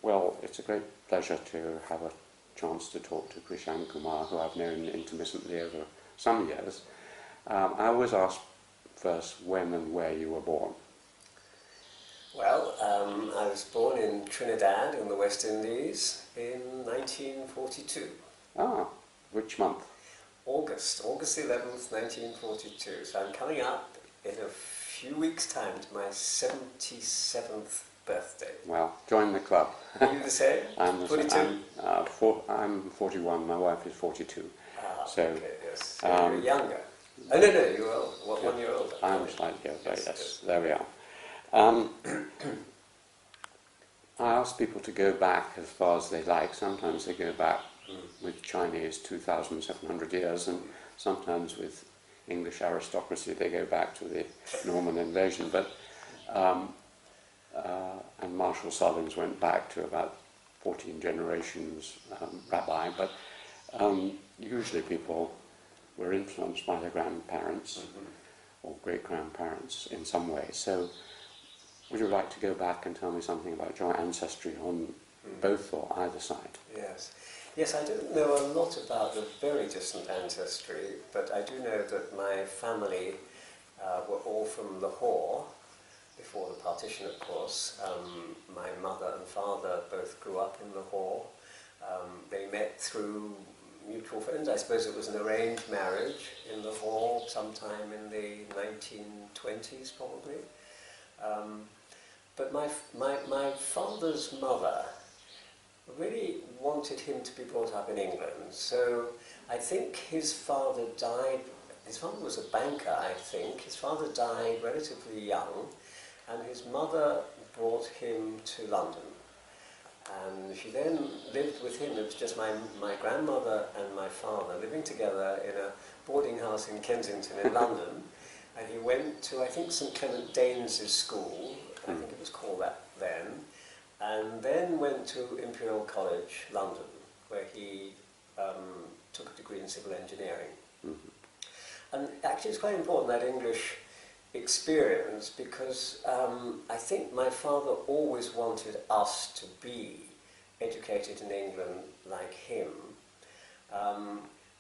Well, it's a great pleasure to have a chance to talk to Krishan Kumar, who I've known intermittently over some years. I always ask first when and where you were born. Well, I was born in Trinidad in the West Indies in 1942. Ah, which month? August 11th, 1942. So I'm coming up in a few weeks' time to my 77th birthday. Well, join the club. Are you the same? I'm 42? I'm 41, my wife is 42. Ah, So, okay, yes. So you're younger. Oh, no, you're old. Yeah, 1 year older. I'm slightly older, yes. Yes. There we are. I ask people to go back as far as they like. Sometimes they go back with Chinese 2,700 years, and sometimes with English aristocracy they go back to the Norman invasion. But and Marshall Salins went back to about 14 generations rabbi. But usually people were influenced by their grandparents or great-grandparents in some way. So would you like to go back and tell me something about your ancestry on both or either side? Yes. Yes, I don't know a lot about the very distant ancestry, but I do know that my family were all from Lahore, before the partition, of course. My mother and father both grew up in Lahore. They met through mutual friends. I suppose it was an arranged marriage in Lahore sometime in the 1920s, probably. But my father's mother really wanted him to be brought up in England. So I think his father died, his father was a banker, I think. His father died relatively young, and his mother brought him to London. And she then lived with him. It was just my grandmother and my father living together in a boarding house in Kensington in London. And he went to, I think, St Clement Danes' school, I think it was called that then, and then went to Imperial College, London, where he took a degree in civil engineering. And actually it's quite important, that English experience, because I think my father always wanted us to be educated in England like him.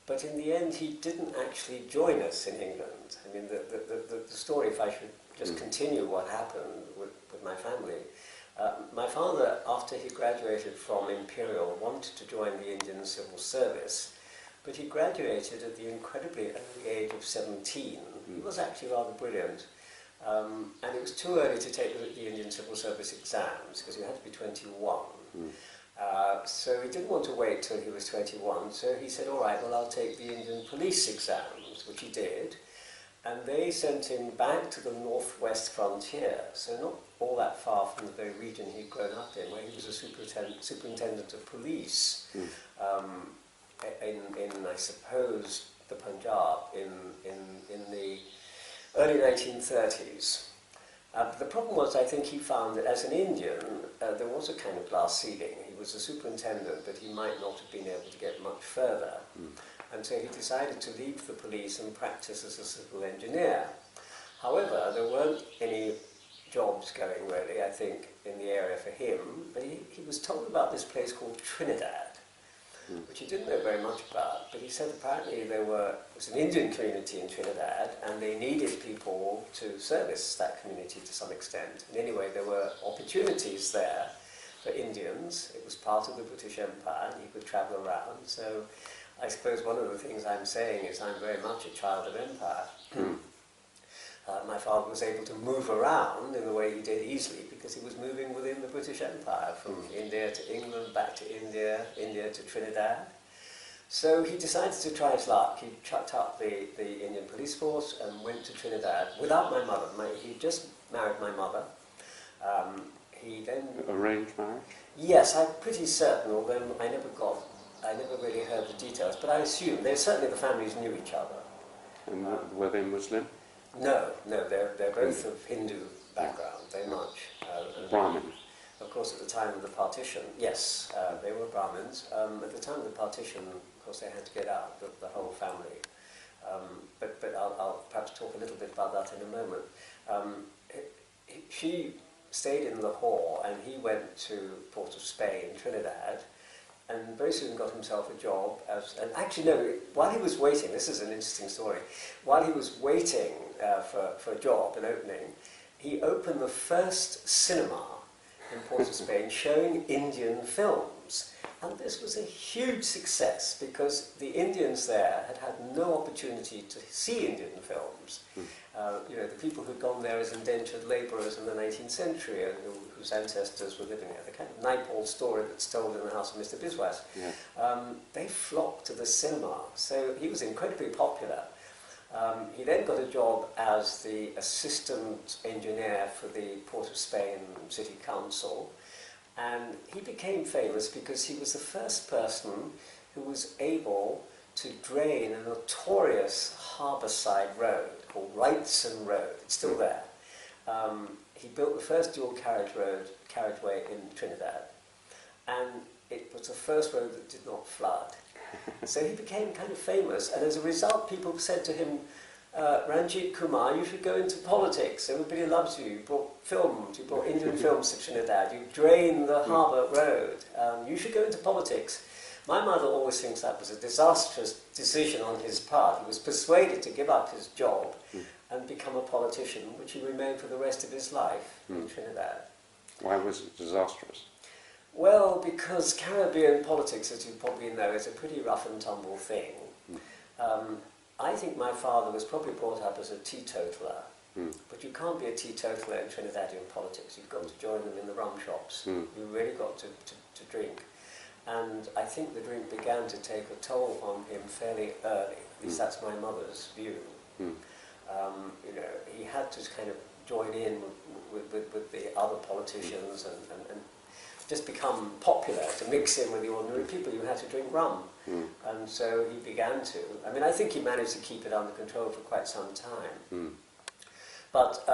But in the end, he didn't actually join us in England. I mean, the story, if I should just continue what happened with my family, my father, after he graduated from Imperial, wanted to join the Indian Civil Service, but he graduated at the incredibly early age of 17. He was actually rather brilliant, and it was too early to take the Indian Civil Service exams, because you had to be 21. So he didn't want to wait till he was 21, so he said, all right, well, I'll take the Indian police exams, which he did, and they sent him back to the northwest frontier, so not all that far from the very region he'd grown up in, where he was a superintendent of police in, I suppose, the Punjab in the early 1930s. The problem was, I think he found that as an Indian, there was a kind of glass ceiling. He was a superintendent, but he might not have been able to get much further. And so he decided to leave the police and practice as a civil engineer. However, there weren't any jobs going really, I think, in the area for him, but he was told about this place called Trinidad, which he didn't know very much about, but he said apparently it was an Indian community in Trinidad, and they needed people to service that community to some extent. And anyway, there were opportunities there for Indians. It was part of the British Empire, and he could travel around. So I suppose one of the things I'm saying is I'm very much a child of empire. My father was able to move around in the way he did easily because he was moving within the British Empire, from India to England, back to India, India to Trinidad. So he decided to try his luck. He chucked up the Indian police force and went to Trinidad without my mother. He just married my mother. He then... Arranged marriage? Yes, I'm pretty certain, although I never really heard the details, but I assume, certainly the families knew each other. And were they Muslim? No, they're both of Hindu background, very much. Brahmin? Of course, at the time of the partition, yes, they were Brahmins. At the time of the partition, of course, they had to get out, the whole family. But I'll perhaps talk a little bit about that in a moment. She stayed in Lahore, and he went to Port of Spain, Trinidad, and very soon got himself a job as, and actually no, while he was waiting, this is an interesting story, while he was waiting for a job, an opening, he opened the first cinema in Port of Spain showing Indian films. And this was a huge success because the Indians there had had no opportunity to see Indian films. You know, the people who'd gone there as indentured labourers in the 19th century and whose ancestors were living there, the kind of Naipaul story that's told in the house of Mr. Biswas, they flocked to the cinema. So he was incredibly popular. He then got a job as the assistant engineer for the Port of Spain City Council, and he became famous because he was the first person who was able to drain a notorious harbourside road called Wrightson Road. It's still there. He built the first dual carriageway in Trinidad, and it was the first road that did not flood. So he became kind of famous, and as a result, people said to him, Ranjit Kumar, you should go into politics. Everybody loves you. You brought films, you brought Indian films to Trinidad, you drained the harbour road. You should go into politics. My mother always thinks that was a disastrous decision on his part. He was persuaded to give up his job and become a politician, which he remained for the rest of his life in Trinidad. Why was it disastrous? Well, because Caribbean politics, as you probably know, is a pretty rough and tumble thing. I think my father was probably brought up as a teetotaler, but you can't be a teetotaler in Trinidadian politics. You've got to join them in the rum shops. You've really got to drink. And I think the drink began to take a toll on him fairly early. At least that's my mother's view. You know, he had to kind of join in with the other politicians and just become popular, to mix in with the ordinary people. You had to drink rum. And so he began to. I mean, I think he managed to keep it under control for quite some time. But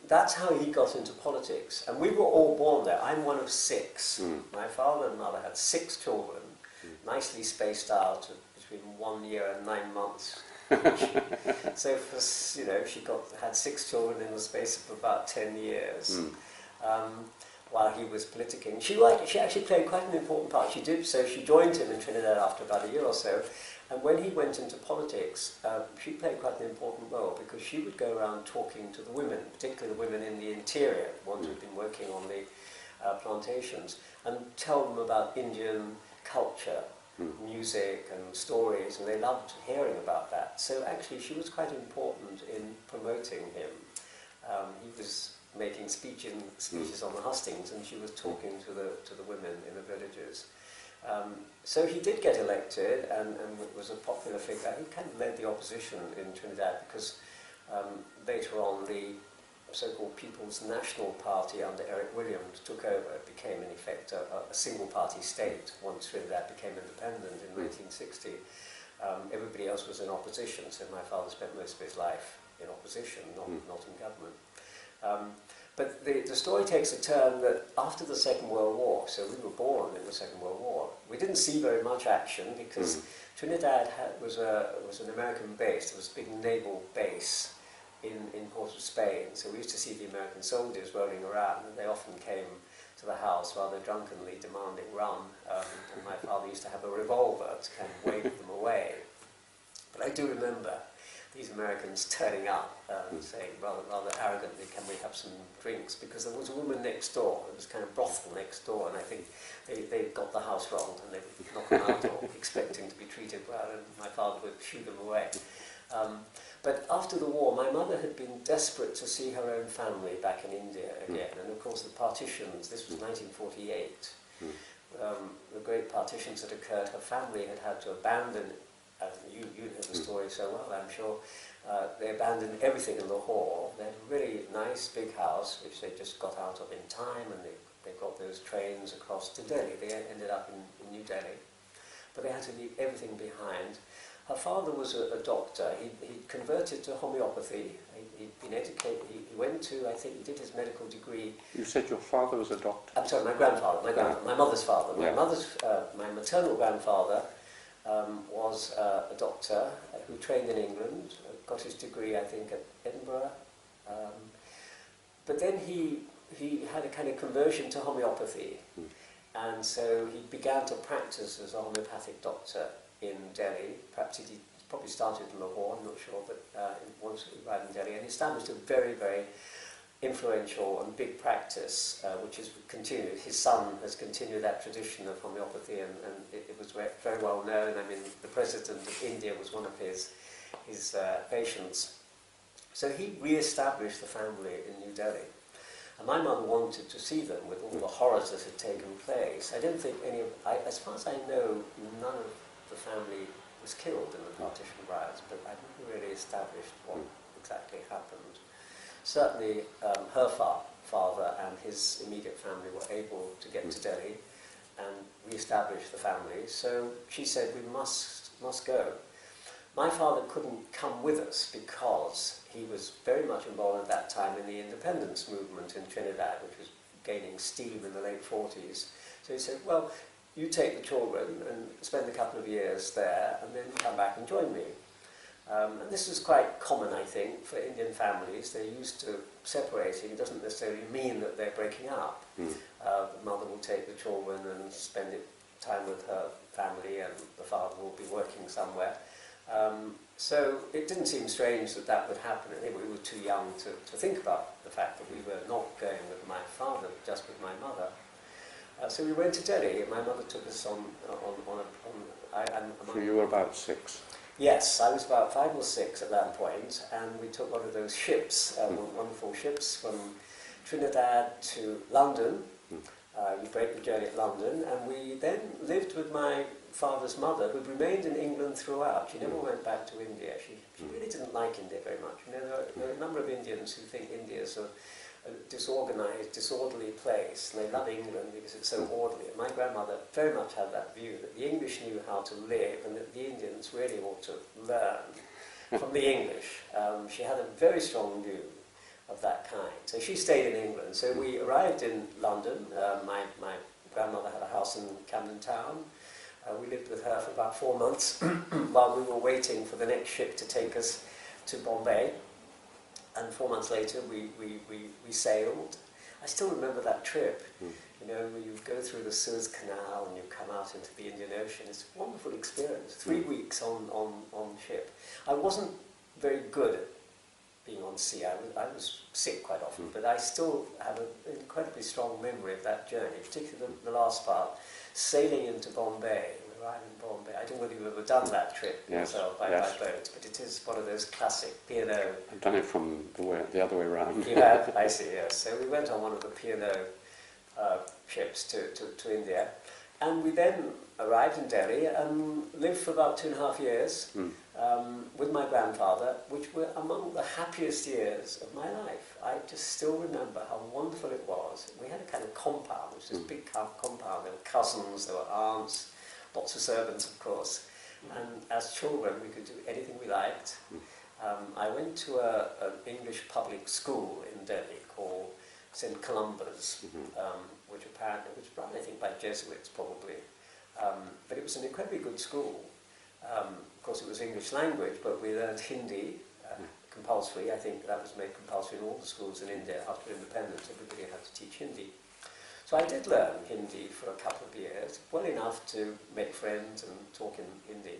that's how he got into politics. And we were all born there. I'm one of 6. My father and mother had 6 children, nicely spaced out between 1 year and 9 months. So, for, you know, she had 6 children in the space of about 10 years. While he was politicking. She actually played quite an important part. She did so. She joined him in Trinidad after about a year or so. And when he went into politics, she played quite an important role because she would go around talking to the women, particularly the women in the interior, the ones who'd been working on the plantations, and tell them about Indian culture, music and stories, and they loved hearing about that. So actually she was quite important in promoting him. He was making speeches on the hustings, and she was talking to the women in the villages. So he did get elected and was a popular figure. He kind of led the opposition in Trinidad because later on the so-called People's National Party under Eric Williams took over. It became in effect a single-party state once Trinidad became independent in 1960. Everybody else was in opposition, so my father spent most of his life in opposition, not in government. But the story takes a turn that after the Second World War, so we were born in the Second World War, we didn't see very much action because Trinidad was an American base. There was a big naval base in Port of Spain, so we used to see the American soldiers rolling around, and they often came to the house rather drunkenly demanding rum, and my father used to have a revolver to kind of wave them away. But I do remember these Americans turning up and saying rather arrogantly, can we have some drinks? Because there was a woman next door, it was kind of brothel next door, and I think they got the house wrong and they would knock them out or expecting to be treated well, and my father would shoo them away. But after the war, my mother had been desperate to see her own family back in India again, and of course the partitions, this was 1948, the great partitions that occurred, her family had to abandon. You know the story so well, I'm sure. They abandoned everything in Lahore. They had a really nice big house, which they just got out of in time, and they got those trains across to Delhi. They ended up in New Delhi. But they had to leave everything behind. Her father was a doctor. He converted to homeopathy. He'd been educated. He went to, I think, he did his medical degree. You said your father was a doctor? I'm sorry, my grandfather, my mother's father. My maternal grandfather was a doctor who trained in England, got his degree, I think, at Edinburgh. But then he he had a kind of conversion to homeopathy, and so he began to practice as a homeopathic doctor in Delhi. Perhaps he probably started in Lahore, I'm not sure, but once he arrived in Delhi, and he established a very, very influential and big practice, which has continued. His son has continued that tradition of homeopathy, and it was very well known. I mean, the president of India was one of his patients. So he re-established the family in New Delhi. And my mother wanted to see them with all the horrors that had taken place. I don't think as far as I know, none of the family was killed in the partition riots, but I didn't really establish what exactly happened. Certainly, her father and his immediate family were able to get to Delhi and re-establish the family. So she said, we must go. My father couldn't come with us because he was very much involved at that time in the independence movement in Trinidad, which was gaining steam in the late 40s. So he said, well, you take the children and spend a couple of years there and then come back and join me. And this is quite common, I think, for Indian families. They're used to separating. It doesn't necessarily mean that they're breaking up. The mother will take the children and spend time with her family, and the father will be working somewhere. So it didn't seem strange that that would happen. I think we were too young to think about the fact that we were not going with my father, just with my mother. So we went to Delhi, and my mother took us on So you were about 6? Yes, I was about 5 or 6 at that point, and we took one of those ships, wonderful ships, from Trinidad to London. You break the journey at London, and we then lived with my father's mother, who remained in England throughout. She never went back to India. She really didn't like India very much. You know, there are a number of Indians who think India is a disorganized, disorderly place, and they love England because it's so orderly. And my grandmother very much had that view, that the English knew how to live, and that the Indians really ought to learn from the English. She had a very strong view of that kind. So she stayed in England. So we arrived in London. My grandmother had a house in Camden Town. We lived with her for about 4 months while we were waiting for the next ship to take us to Bombay. And 4 months later, we sailed. I still remember that trip. You know, where you go through the Suez Canal and you come out into the Indian Ocean. It's a wonderful experience. 3 weeks on ship. I wasn't very good at being on sea. I was sick quite often, but I still have an incredibly strong memory of that journey, particularly the last part, sailing into Bombay. We arrived in Bombay. I don't know whether you've ever done that trip yourself by boat, but it is one of those classic P&O. I've done it from the other way around. You have? I see, yes. So we went on one of the P&O ships to India, and we then arrived in Delhi and lived for about 2.5 years with my grandfather, which were among the happiest years of my life. I just still remember how wonderful it was. We had a kind of compound, which was a big compound. There were cousins, there were aunts, lots of servants, of course. And as children, we could do anything we liked. I went to an English public school in Delhi called St. Columba's, which apparently was run, I think, by Jesuits, probably. But it was an incredibly good school. Of course, it was English language, but we learned Hindi compulsory. I think that was made compulsory in all the schools in India after independence. Everybody had to teach Hindi. So I did learn Hindi for a couple of years, well enough to make friends and talk in Hindi,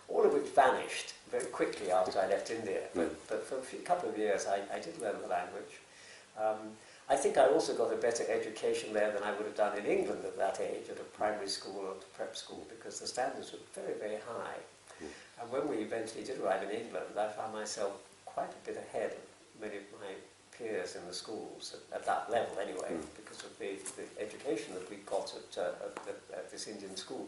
all of which vanished very quickly after I left India. But for a couple of years, I did learn the language. I think I also got a better education there than I would have done in England at that age, at a primary school or at a prep school, because the standards were very, very high. And when we eventually did arrive in England, I found myself quite a bit ahead of many of my peers in the schools, at that level anyway, because of the education that we got at this Indian school.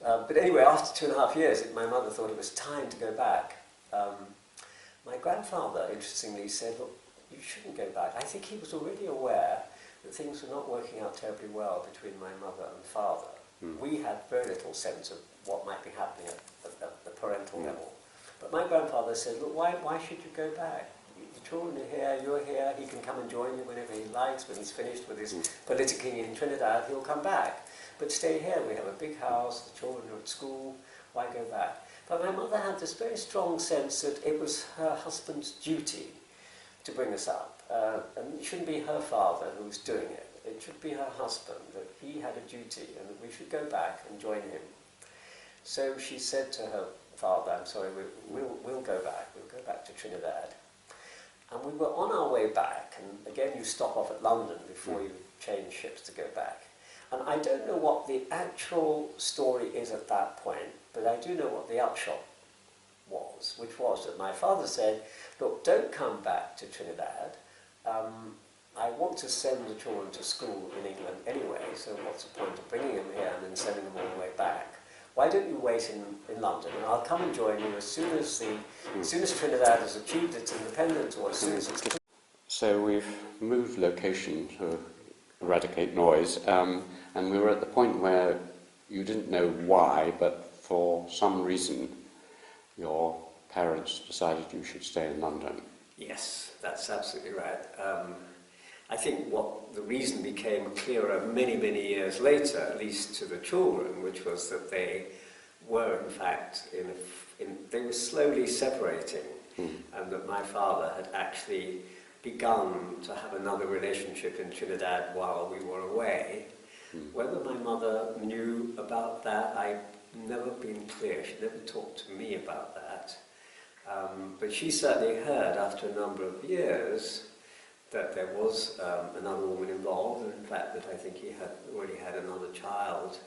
But anyway, after 2.5 years, my mother thought it was time to go back. My grandfather, interestingly, said, look, you shouldn't go back. I think he was already aware that things were not working out terribly well between my mother and father. We had very little sense of what might be happening at the parental level. But my grandfather said, look, why should you go back? The children are here, you're here, he can come and join you whenever he likes. When he's finished with his politicking in Trinidad, he'll come back. But stay here, we have a big house, the children are at school, why go back? But my mother had this very strong sense that it was her husband's duty to bring us up. and it shouldn't be her father who was doing it. It should be her husband, that he had a duty and that we should go back and join him. So she said to her father, I'm sorry, we'll go back to Trinidad. And we were on our way back, and again you stop off at London before you change ships to go back. And I don't know what the actual story is at that point, but I do know what the upshot was, which was that my father said, look, don't come back to Trinidad. I want to send the children to school in England anyway, so what's the point of bringing them here and then sending them all the way back? Why don't you wait in London, and I'll come and join you as soon as Trinidad has achieved its independence, or as soon as it's... So we've moved location to eradicate noise, and we were at the point where you didn't know why, but for some reason your parents decided you should stay in London. Yes, that's absolutely right. I think what the reason became clearer many, many years later, at least to the children, which was that they were in fact, they were slowly separating, and that my father had actually begun to have another relationship in Trinidad while we were away. Whether my mother knew about that, I've never been clear. She never talked to me about that. But she certainly heard after a number of years that there was another woman involved, and in fact that I think he had already had another child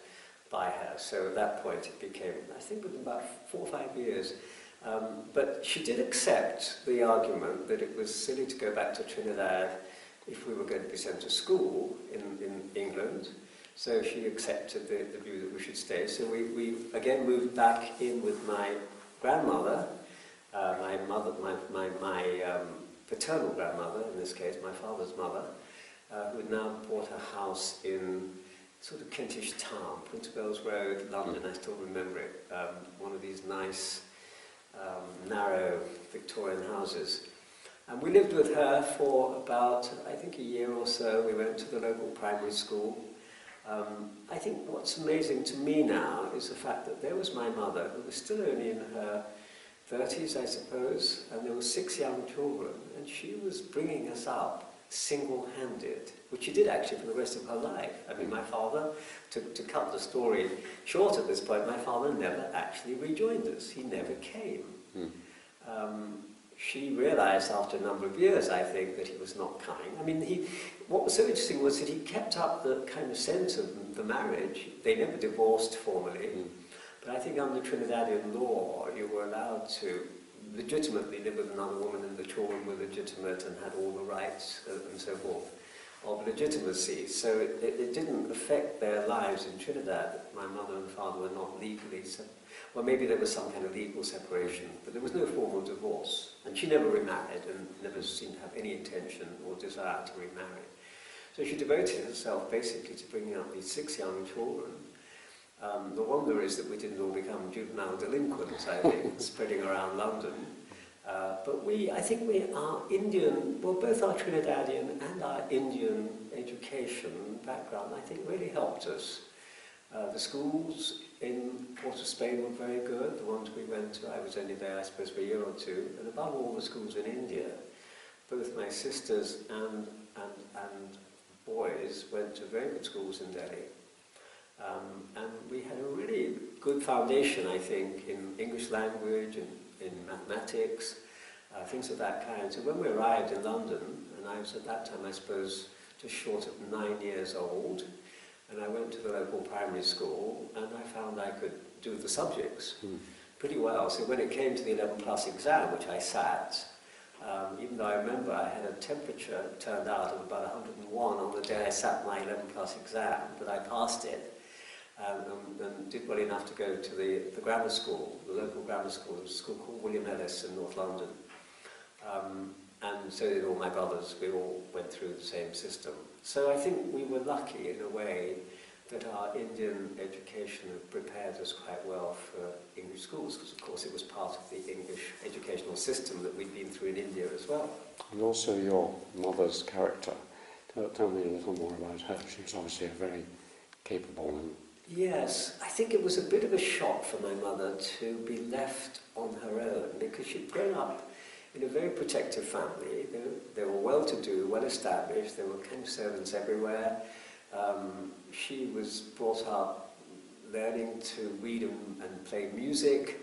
by her. So at that point it became, I think within about 4 or 5 years. But she did accept the argument that it was silly to go back to Trinidad if we were going to be sent to school in England. So she accepted the view that we should stay. So we again moved back in with my grandmother, my paternal grandmother, in this case, my father's mother, who had now bought a house in sort of Kentish town, Prince of Wales Road, London. I still remember it. One of these nice, narrow Victorian houses. And we lived with her for about, I think, a year or so. We went to the local primary school. I think what's amazing to me now is the fact that there was my mother, who was still only in her 30s, I suppose, and there were 6 young children, and she was bringing us up single-handed, which she did actually for the rest of her life. I mean, my father, to cut the story short at this point, my father never actually rejoined us. He never came. She realized after a number of years, I think, that he was not coming. I mean, what was so interesting was that he kept up the kind of sense of the marriage. They never divorced formally. But I think under Trinidadian law, you were allowed to legitimately live with another woman, and the children were legitimate and had all the rights and so forth of legitimacy. So it didn't affect their lives in Trinidad. My mother and father were not legally separated. Well, maybe there was some kind of legal separation, but there was no formal divorce. And she never remarried and never seemed to have any intention or desire to remarry. So she devoted herself basically to bringing up these 6 young children. The wonder is that we didn't all become juvenile delinquents, I think, spreading around London. But I think we are Indian, well, both our Trinidadian and our Indian education background, I think, really helped us. The schools in Port of Spain were very good, the ones we went to. I was only there, I suppose, for a year or two. And above all, the schools in India. Both my sisters and boys went to very good schools in Delhi. And we had a really good foundation, I think, in English language and in mathematics, things of that kind. So when we arrived in London, and I was at that time, I suppose, just short of 9 years old, and I went to the local primary school, and I found I could do the subjects pretty well. So when it came to the 11 plus exam, which I sat, even though I remember I had a temperature turned out of about 101 on the day I sat my 11 plus exam, but I passed it. And did well enough to go to the grammar school, the local grammar school, a school called William Ellis in North London. And so did all my brothers. We all went through the same system. So I think we were lucky in a way that our Indian education had prepared us quite well for English schools, because of course it was part of the English educational system that we'd been through in India as well. And also your mother's character. Tell me a little more about her. She was obviously a very capable and... Yes, I think it was a bit of a shock for my mother to be left on her own, because she'd grown up in a very protective family. They were well-to-do, well-established. There were kind of servants everywhere. She was brought up learning to read and play music.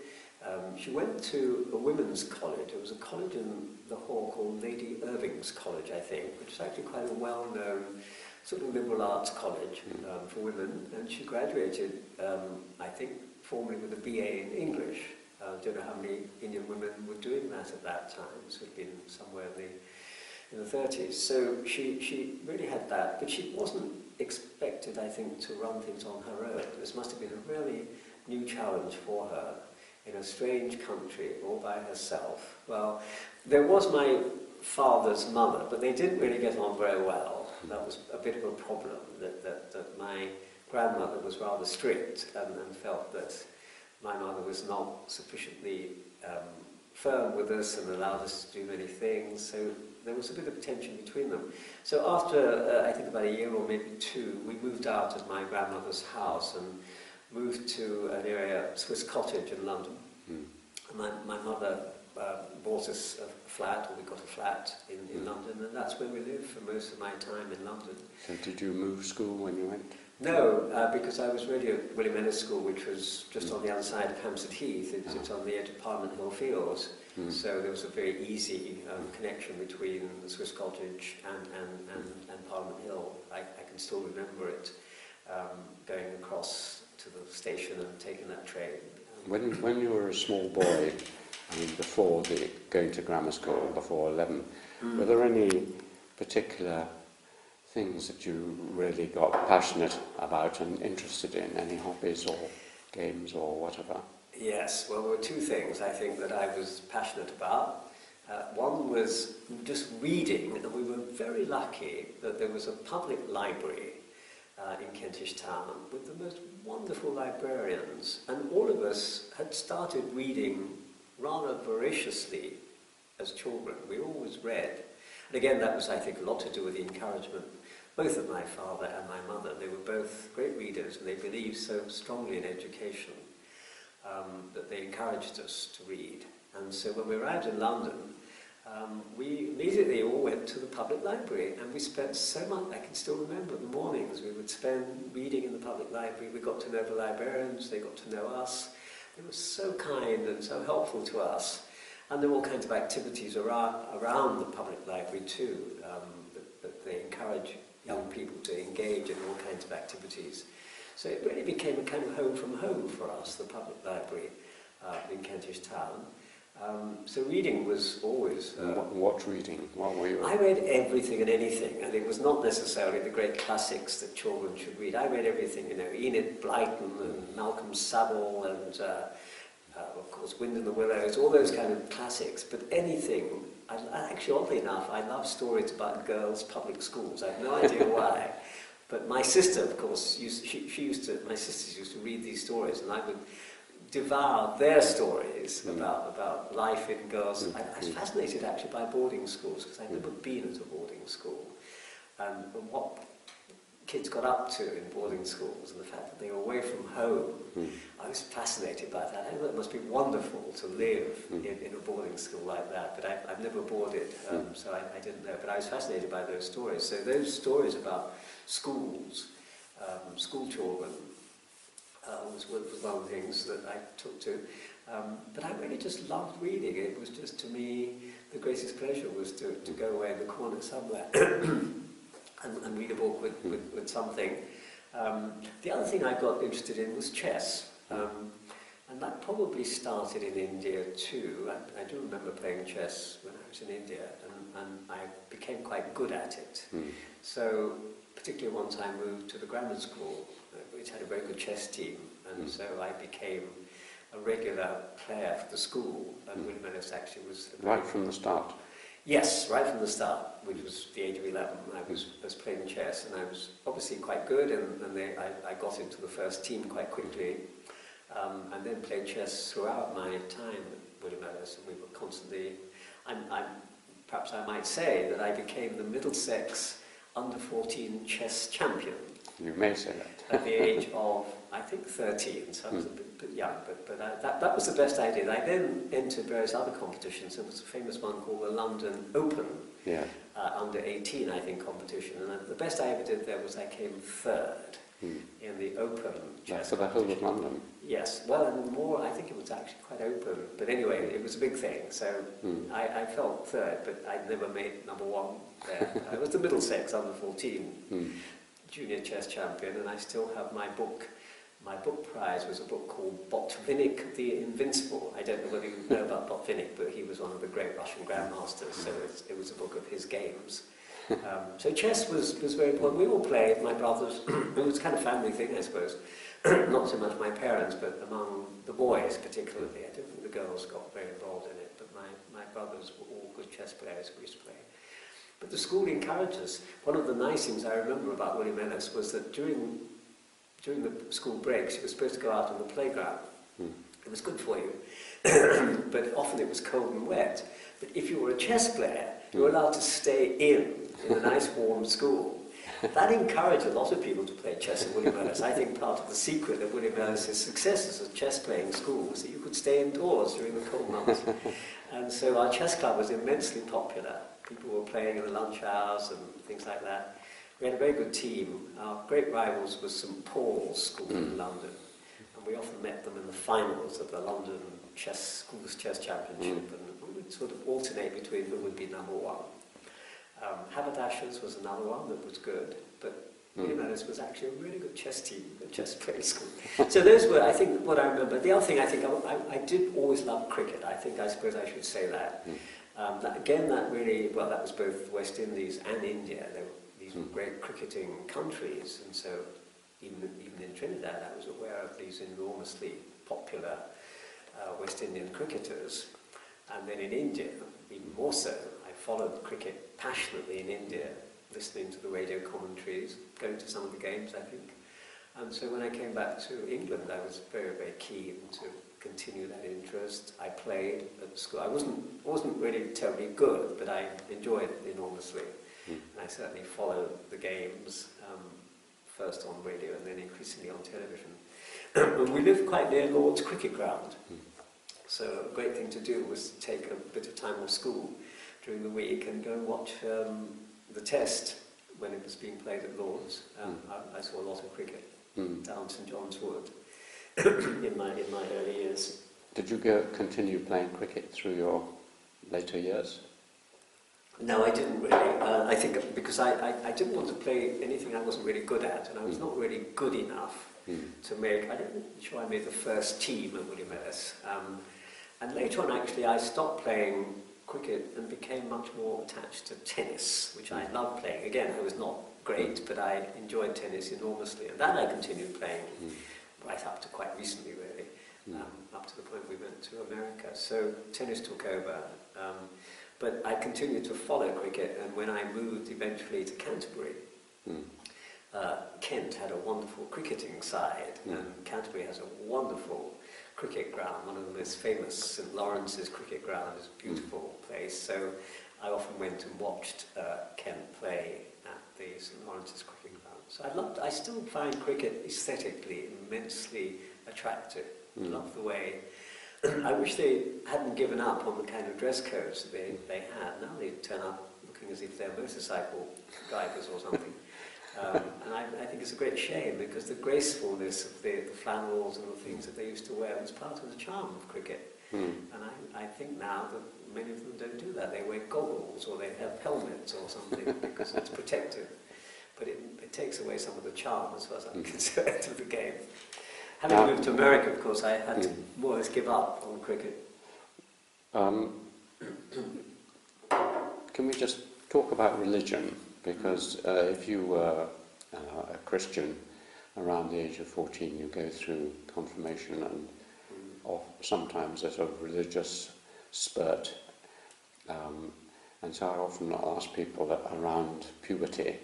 She went to a women's college. There was a college in Lahore called Lady Irving's College, I think, which is actually quite a well-known sort of liberal arts college for women. And she graduated, I think, formally with a BA in English. I don't know how many Indian women were doing that at that time. This would have been somewhere in the 30s. So she really had that, but she wasn't expected, I think, to run things on her own. This must have been a really new challenge for her in a strange country, all by herself. Well, there was my father's mother, but they didn't really get on very well. That was a bit of a problem, that my grandmother was rather strict and felt that my mother was not sufficiently firm with us and allowed us to do many things, so there was a bit of tension between them. So after, I think about a year or maybe two, we moved out of my grandmother's house and moved to an area, Swiss Cottage in London. And my mother bought us a flat, or we got a flat in London, and that's where we lived for most of my time in London. So did you move school when you went? No, because I was really at William Ellis School, which was just on the other side of Hampstead Heath. It's on the edge of Parliament Hill Fields. So there was a very easy connection between the Swiss Cottage and Parliament Hill. I can still remember it, going across to the station and taking that train. When you were a small boy, I mean, before going to grammar school, before 11, were there any particular things that you really got passionate about and interested in, any hobbies or games or whatever? Yes, well, there were two things I think that I was passionate about. One was just reading, and we were very lucky that there was a public library in Kentish Town with the most wonderful librarians, and all of us had started reading rather voraciously as children. We always read. And again, that was, I think, a lot to do with the encouragement both of my father and my mother. They were both great readers, and they believed so strongly in education that they encouraged us to read. And so when we arrived in London, we immediately all went to the public library, and we spent so much, I can still remember the mornings we would spend reading in the public library. We got to know the librarians, they got to know us. They were so kind and so helpful to us. And there were all kinds of activities around the public library too, that they encourage young people to engage in all kinds of activities. So it really became a kind of home from home for us, the public library in Kentish Town. So reading was always... what reading? What were you... I read everything and anything, and it was not necessarily the great classics that children should read. I read everything, you know, Enid Blyton and Malcolm Saville and, of course, Wind in the Willows, all those kind of classics, but anything... Actually, oddly enough, I love stories about girls' public schools. I have no idea why. But my sister, of course, my sisters used to read these stories, and I would devour their stories about life in girls. I was fascinated actually by boarding schools, because I'd never been at a boarding school. And what kids got up to in boarding schools, and the fact that they were away from home, I was fascinated by that. I thought it must be wonderful to live in a boarding school like that, but I've never boarded, so I didn't know. But I was fascinated by those stories. So those stories about schools, school children, was one of the things that I took to. But I really just loved reading. It was just, to me, the greatest pleasure was to go away in the corner somewhere and read a book with something. The other thing I got interested in was chess. And that probably started in India too. I do remember playing chess when I was in India, and I became quite good at it. So, particularly once I moved to the grammar school, which had a very good chess team, and so I became a regular player for the school, and William Ellis actually was... Right from the start? Yes, right from the start, which was the age of 11. I was playing chess, and I was obviously quite good, and I got into the first team quite quickly, and then played chess throughout my time at William Ellis, and we were constantly... perhaps I might say that I became the Middlesex under-14 chess champion. You may say that. At the age of, I think, 13, so I was a bit young, but that was the best I did. I then entered various other competitions. There was a famous one called the London Open, Yeah. under 18, I think, competition. And the best I ever did there was I came third in the Open chess For the whole of competition. London. Yes, well, and more, I think it was actually quite open. But anyway, it was a big thing, so I felt third, but I'd never made number one there. I was the Middlesex under 14 junior chess champion, and I still have my book. My book prize was a book called Botvinnik the Invincible. I don't know whether you know about Botvinnik, but he was one of the great Russian grandmasters, so it was a book of his games. So chess was very important. We all played, my brothers. It was kind of a family thing, I suppose. Not so much my parents, but among the boys particularly. I don't think the girls got very involved in it, but my brothers were all good chess players. We used to play. But the school encouraged us. One of the nice things I remember about William Ellis was that during the school breaks, you were supposed to go out on the playground. It was good for you, but often it was cold and wet. But if you were a chess player, you were allowed to stay in a nice warm school. That encouraged a lot of people to play chess at William Ellis. I think part of the secret of William Ellis's success as a chess-playing school was that you could stay indoors during the cold months. And so our chess club was immensely popular. People were playing in the lunch hours and things like that. We had a very good team. Our great rivals was St Paul's School in London, and we often met them in the finals of the London Schools Chess Championship, and we would sort of alternate between who would be number one. Haberdashers was another one that was good, but William Ellis was actually a really good chess team, a chess playing school. So those were, I think, what I remember. The other thing, I think, I did always love cricket. I suppose I should say that. That really, well, that was both West Indies and India. These were great cricketing countries, and so even in Trinidad I was aware of these enormously popular West Indian cricketers. And then in India, even more so, I followed cricket passionately in India, listening to the radio commentaries, going to some of the games, I think. And so when I came back to England, I was very, very keen to continue that interest. I played at school. I wasn't really terribly good, but I enjoyed it enormously. And I certainly followed the games, first on radio and then increasingly on television. And we lived quite near Lord's Cricket Ground. So a great thing to do was take a bit of time off school during the week and go and watch the test when it was being played at Lord's. I saw a lot of cricket down St John's Wood in my early years. Did you continue playing cricket through your later years? No, I didn't really. I think because I didn't want to play anything I wasn't really good at, and I was not really good enough to make. I'm sure I made the first team at William Ellis. And later on, actually, I stopped playing cricket and became much more attached to tennis, which I loved playing. Again, I was not great, but I enjoyed tennis enormously, and that I continued playing right up to quite recently, really, up to the point we went to America. So tennis took over. But I continued to follow cricket, and when I moved eventually to Canterbury, Kent had a wonderful cricketing side, and Canterbury has a wonderful cricket ground, one of the most famous. St Lawrence's cricket ground is a beautiful place, so I often went and watched Kent play at the St Lawrence's cricket ground. So I still find cricket aesthetically immensely attractive. I love the way. I wish they hadn't given up on the kind of dress codes that they had. Now they turn up looking as if they're motorcycle drivers or something. And I think it's a great shame, because the gracefulness of the flannels and the things that they used to wear was part of the charm of cricket. And I think now that many of them don't do that. They wear goggles or they have helmets or something because it's protective. But it takes away some of the charm, as far as I'm concerned, of the game. Having moved to America, of course, I had to more or less give up on cricket. Can we just talk about religion? Because if you were a Christian around the age of 14, you go through confirmation and or sometimes a sort of religious spurt. And so I often ask people that around puberty,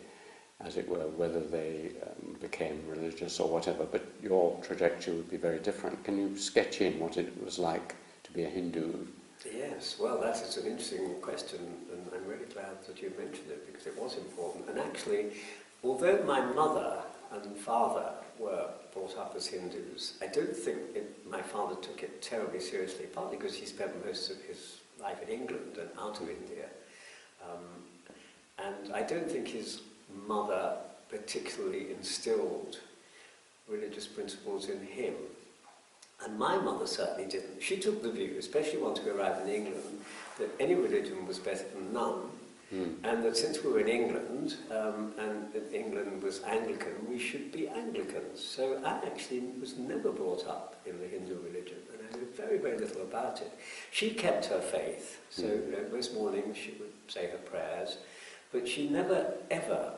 as it were, whether they became religious or whatever, but your trajectory would be very different. Can you sketch in what it was like to be a Hindu? Yes, well, that is an interesting question, and I'm really glad that you mentioned it, because it was important. And actually, although my mother and father were brought up as Hindus. I don't think my father took it terribly seriously, partly because he spent most of his life in England and out of India. And I don't think his mother particularly instilled religious principles in him. And my mother certainly didn't. She took the view, especially once we arrived in England, that any religion was better than none, and that since we were in England, and that England was Anglican, we should be Anglicans. So I actually was never brought up in the Hindu religion, and I knew very, very little about it. She kept her faith, so most mornings she would say her prayers, but she never, ever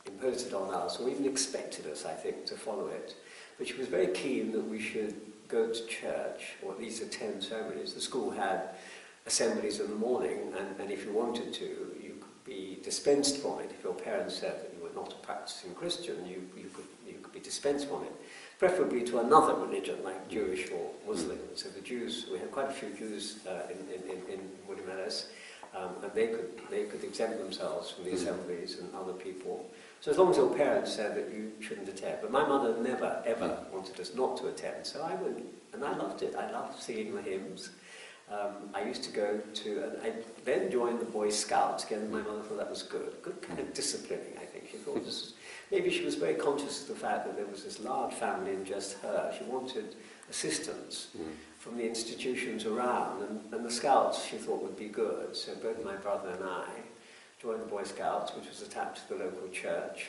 imposed it on us, or even expected us, I think, to follow it. But she was very keen that we should go to church, or at least attend ceremonies. The school had assemblies in the morning, and if you wanted to, you could be dispensed from it. If your parents said that you were not a practicing Christian, you could be dispensed from it, preferably to another religion, like Jewish or Muslim. So the Jews, we had quite a few Jews in Woody Meadows, and they could exempt themselves from the assemblies and other people. So as long as your parents said that you shouldn't attend. But my mother never, ever wanted us not to attend. So I went, and I loved it. I loved singing the hymns. I used to go to, and I then joined the Boy Scouts. Again, my mother thought that was good. Good kind of disciplining, I think. She thought this was, maybe she was very conscious of the fact that there was this large family and just her. She wanted assistance from the institutions around, and the Scouts she thought would be good. So both my brother and I joined the Boy Scouts, which was attached to the local church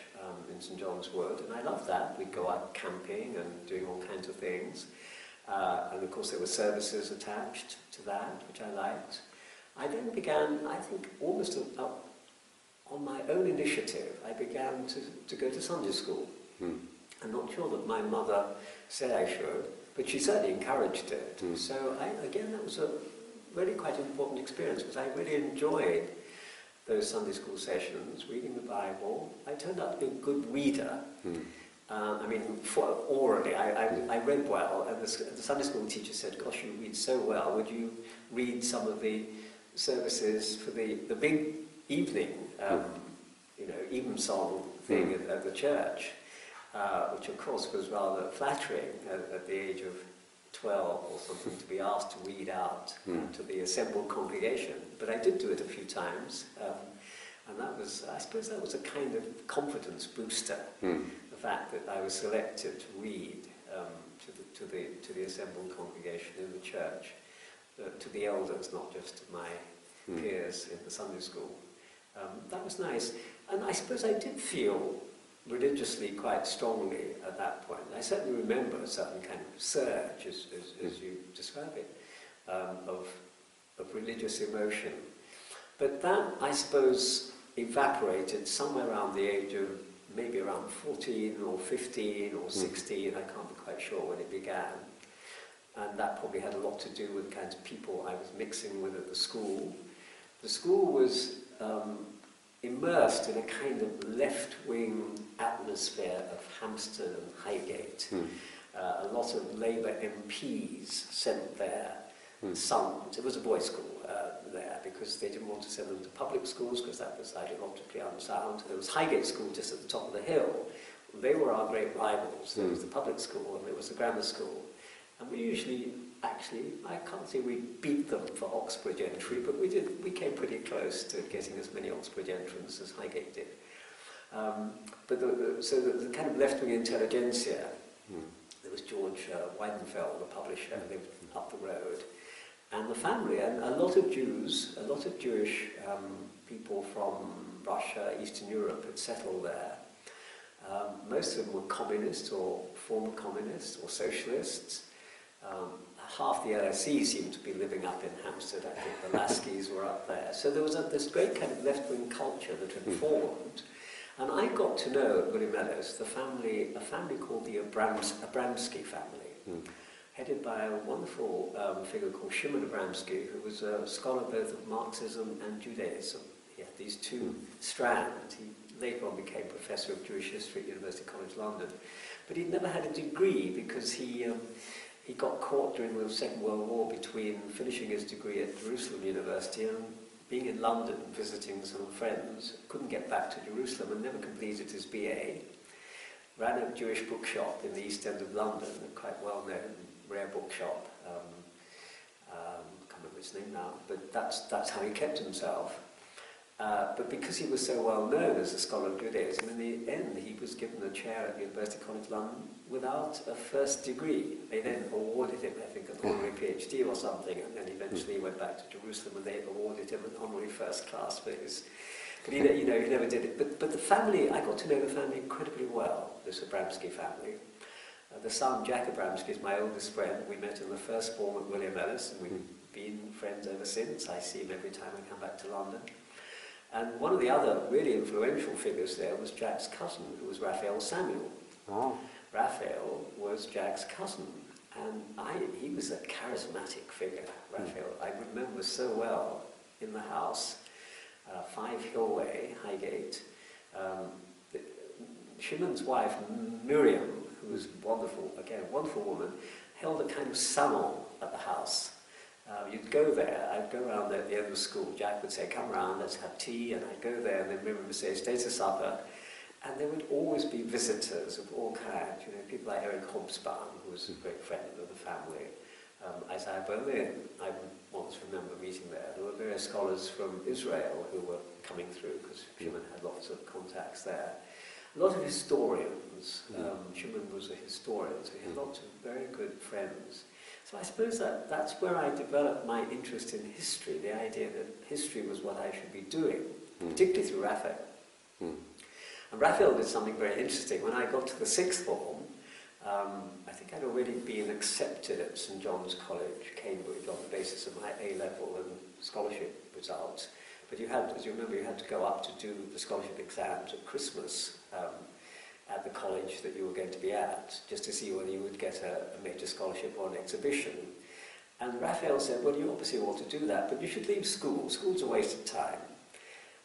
in St John's Wood, and I loved that. We'd go out camping and doing all kinds of things. And of course there were services attached to that, which I liked. I then began, I think, almost on my own initiative, I began to go to Sunday school. I'm not sure that my mother said I should, but she certainly encouraged it. So again, that was a really quite important experience, because I really enjoyed those Sunday school sessions, reading the Bible. I turned out to be a good reader. I mean, orally, I read well, and the Sunday school teacher said, "Gosh, you read so well, would you read some of the services for the big evening, evensong thing at the church?" Which of course was rather flattering at the age of 12 or something to be asked to read out to the assembled congregation. But I did do it a few times, and that was, I suppose that was a kind of confidence booster, the fact that I was selected to read to the assembled congregation in the church, to the elders, not just to my peers in the Sunday school. That was nice, and I suppose I did feel religiously quite strongly at that point. I certainly remember a certain kind of surge, as you describe it, of religious emotion. But that, I suppose, evaporated somewhere around the age of maybe around 14 or 15 or 16, I can't be quite sure when it began. And that probably had a lot to do with the kinds of people I was mixing with at the school. The school was immersed in a kind of left-wing atmosphere of Hampstead and Highgate. A lot of Labour MPs sent their sons. It was a boys' school there, because they didn't want to send them to public schools, because that was ideologically unsound. There was Highgate School just at the top of the hill. They were our great rivals. There was the public school and there was the grammar school. And we usually, actually, I can't say we beat them for Oxbridge entry, but we came pretty close to getting as many Oxbridge entrants as Highgate did. So the kind of left-wing intelligentsia, there was George Weidenfeld, the publisher, lived up the road, and the family, and a lot of Jews, a lot of Jewish people from Russia, Eastern Europe had settled there. Most of them were communists or former communists or socialists. Half the LSE seemed to be living up in Hampstead. I think the Laskys were up there. So there was this great kind of left-wing culture that had formed. And I got to know at Woody Meadows a family called the Abramsky family, headed by a wonderful figure called Shimon Abramsky, who was a scholar both of Marxism and Judaism. He had these two strands. He later on became professor of Jewish history at University College London. But he'd never had a degree, because he got caught during the Second World War between finishing his degree at Jerusalem University and being in London visiting some friends. Couldn't get back to Jerusalem and never completed his BA. ran a Jewish bookshop in the East End of London, a quite well-known, rare bookshop. Can't remember his name now, but that's how he kept himself. But because he was so well known as a scholar of Judaism, in the end he was given a chair at University College London without a first degree. They then awarded him, I think, an honorary PhD or something, and then eventually he went back to Jerusalem and they awarded him an honorary first class for his. But he never did it. But the family, I got to know the family incredibly well, this Abramsky family. The son, Jack Abramsky, is my oldest friend. We met in the first form at William Ellis, and we've been friends ever since. I see him every time I come back to London. And one of the other really influential figures there was Jack's cousin, who was Raphael Samuel. Oh. Raphael was Jack's cousin, and he was a charismatic figure, Raphael. I remember so well in the house, 5 Hillway, Highgate. Shimon's wife, Miriam, who was wonderful, again, a wonderful woman, held a kind of salon at the house. You'd go there, I'd go around there at the end of school, Jack would say, come round, let's have tea, and I'd go there, and then Miriam would say, stay to supper, and there would always be visitors of all kinds, people like Eric Hobsbawm, who was a great friend of the family, Isaiah Berlin, I once remember meeting there. There were various scholars from Israel who were coming through, because Shimon had lots of contacts there. A lot of historians, Shimon was a historian, so he had lots of very good friends. So I suppose that's where I developed my interest in history, the idea that history was what I should be doing, particularly through Raphael. And Raphael did something very interesting. When I got to the 6th form, I think I'd already been accepted at St John's College, Cambridge, on the basis of my A-level and scholarship results. But you had, as you remember, you had to go up to do the scholarship exams at Christmas at the college that you were going to be at, just to see whether you would get a major scholarship or an exhibition. And Raphael said, well, you obviously ought to do that, but you should leave school. School's a waste of time.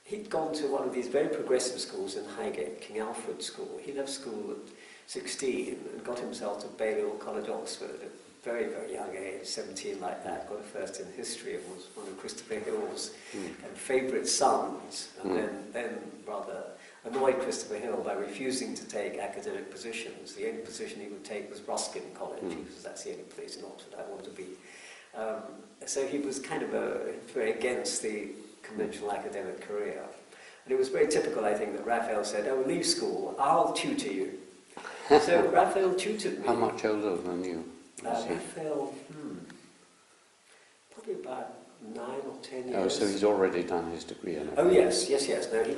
He'd gone to one of these very progressive schools in Highgate, King Alfred School. He left school at 16 and got himself to Balliol College, Oxford, at a very, very young age, 17 like that, got a first in history and was one of Christopher Hill's favourite sons, and then rather annoyed Christopher Hill by refusing to take academic positions. The only position he would take was Ruskin College, because that's the only place in Oxford I want to be. So he was kind of very against the conventional academic career. And it was very typical, I think, that Raphael said, oh, leave school, I'll tutor you. So Raphael tutored me. How much older than you? Raphael, probably about 9 or 10 years. Oh, so he's already done his degree in it. Oh yes. No, he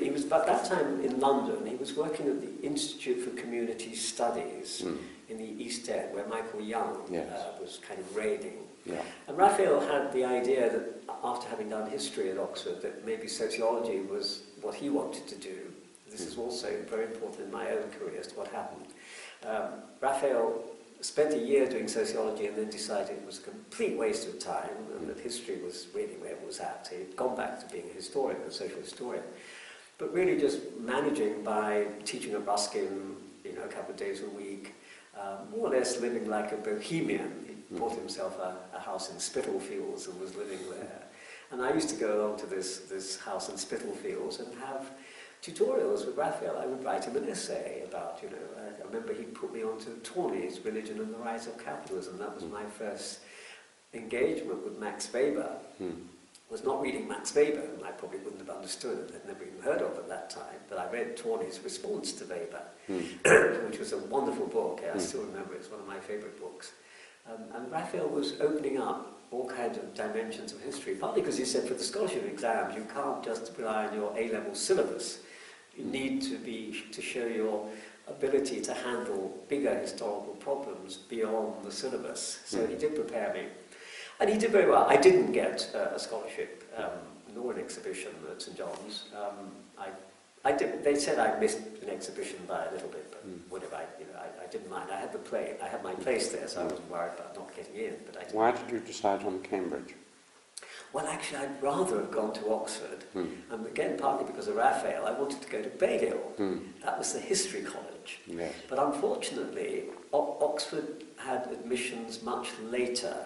was by that time in London. He was working at the Institute for Community Studies in the East End, where Michael Young was kind of raiding. Yeah. And Raphael had the idea that after having done history at Oxford, that maybe sociology was what he wanted to do. This is also very important in my own career as to what happened. Raphael spent a year doing sociology and then decided it was a complete waste of time and that history was really where it was at. So he'd gone back to being a historian, a social historian, but really just managing by teaching at Ruskin, a couple of days a week, more or less living like a bohemian. He bought himself a house in Spitalfields and was living there. And I used to go along to this house in Spitalfields and have tutorials with Raphael. I would write him an essay about, I remember he put me onto Tawney's Religion and the Rise of Capitalism. That was my first engagement with Max Weber. Was not reading Max Weber, and I probably wouldn't have understood it. I'd never even heard of at that time. But I read Tawney's response to Weber, which was a wonderful book. I still remember it. It's one of my favourite books. And Raphael was opening up all kinds of dimensions of history, partly because he said for the scholarship exams you can't just rely on your A-level syllabus. You need to show your ability to handle bigger historical problems beyond the syllabus. So he did prepare me. And he did very well. I didn't get a scholarship, nor an exhibition at St John's. They said I missed an exhibition by a little bit, but whatever, I didn't mind. I had my place there, so I wasn't worried about not getting in. But I didn't. Why did you decide on Cambridge? Well, actually, I'd rather have gone to Oxford. And again, partly because of Raphael, I wanted to go to Balliol. That was the history college. Yes. But unfortunately, Oxford had admissions much later.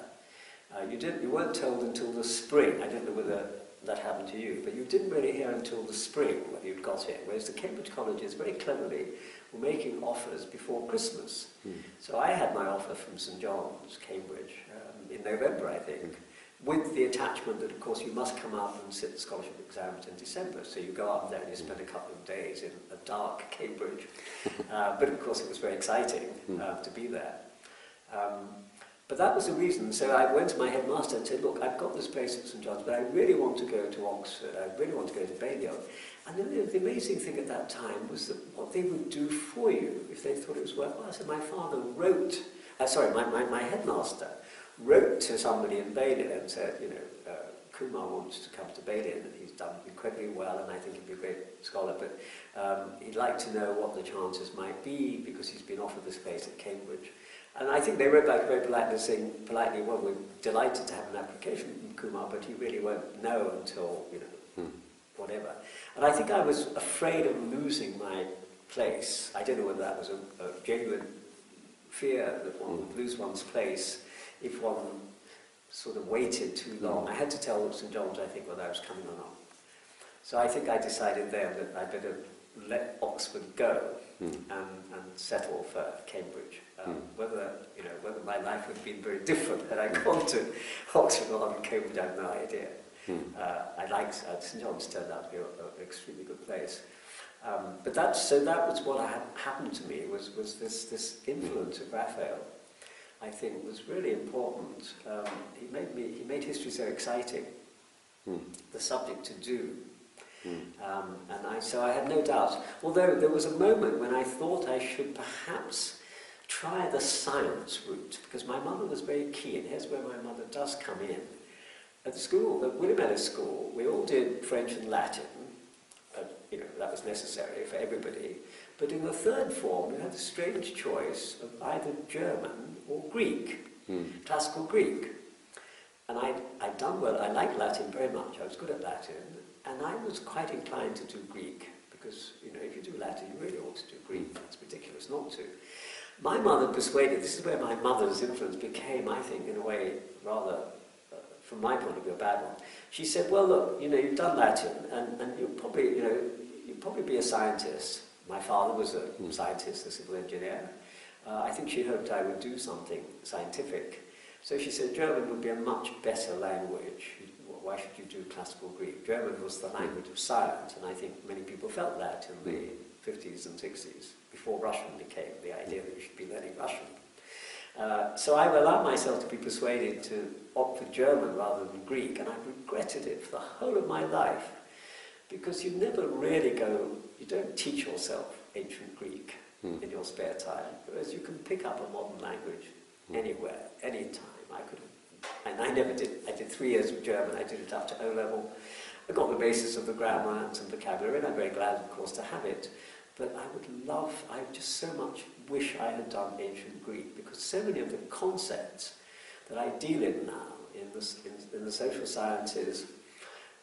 You weren't told until the spring. I don't know whether that happened to you, but you didn't really hear until the spring when you'd got in, whereas the Cambridge colleges very cleverly were making offers before Christmas. So I had my offer from St John's, Cambridge, in November, I think, with the attachment that, of course, you must come up and sit the scholarship exams in December. So you go up there and you spend a couple of days in a dark Cambridge. But, of course, it was very exciting to be there. But that was the reason. So I went to my headmaster and said, look, I've got this place at St John's, but I really want to go to Oxford. I really want to go to Balliol. And the amazing thing at that time was that what they would do for you if they thought it was worthwhile. So my father wrote, my headmaster wrote to somebody in Balliol and said, you know, Kumar wants to come to Balliol and he's done incredibly well and I think he'd be a great scholar, but he'd like to know what the chances might be because he's been offered this place at Cambridge. And I think they wrote back very politely saying, well, we're delighted to have an application from Kumar, but he really won't know until, you know, whatever. And I think I was afraid of losing my place. I don't know whether that was a genuine fear that one would lose one's place if one sort of waited too long. I had to tell St John's, I think, whether I was coming or not. So I think I decided then that I'd better let Oxford go and settle for Cambridge. Whether my life would have been very different had I gone to Oxford or Cambridge, I have no idea. I liked St John's turned out to be an extremely good place. But that was what happened to me was this influence of Raphael. I think was really important. He made history so exciting, the subject to do. So I had no doubt. Although there was a moment when I thought I should perhaps try the science route, because my mother was very keen. Here's where my mother does come in. At school, at William Ellis School, we all did French and Latin. That was necessary for everybody. But in the third form, you had the strange choice of either German or Greek, classical Greek. And I'd done well. I liked Latin very much. I was good at Latin. And I was quite inclined to do Greek, because, if you do Latin, you really ought to do Greek. It's ridiculous not to. My mother persuaded, this is where my mother's influence became, I think, in a way, rather, from my point of view, a bad one. She said, well, look, you've done Latin, and you'll probably be a scientist. My father was a scientist, a civil engineer. I think she hoped I would do something scientific. So she said German would be a much better language. Why should you do classical Greek? German was the language of science, and I think many people felt that in the 50s and 60s, before Russian became the idea that you should be learning Russian. So I allowed myself to be persuaded to opt for German rather than Greek, and I regretted it for the whole of my life, because you never really you don't teach yourself ancient Greek in your spare time, whereas you can pick up a modern language anywhere, anytime. And I never did. I did 3 years of German. I did it up to O-level. I got the basis of the grammar and some vocabulary, and I'm very glad, of course, to have it. But I just so much wish I had done ancient Greek, because so many of the concepts that I deal in now in the social sciences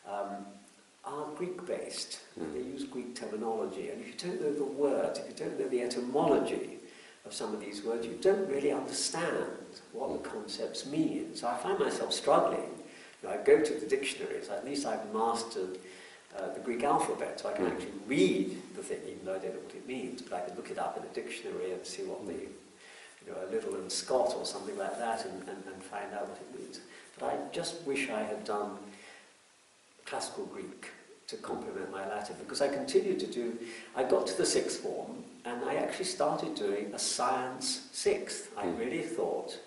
are Greek-based. They use Greek terminology, and if you don't know the words, if you don't know the etymology of some of these words, you don't really understand what the concepts mean. So I find myself struggling. I go to the dictionaries. At least I've mastered the Greek alphabet, so I can actually read the thing, even though I don't know what it means, but I can look it up in a dictionary and see what a little in Scott or something like that, and find out what it means. But I just wish I had done classical Greek to complement my Latin, because I continued to do. I got to the sixth form, and I actually started doing a science sixth. I really thought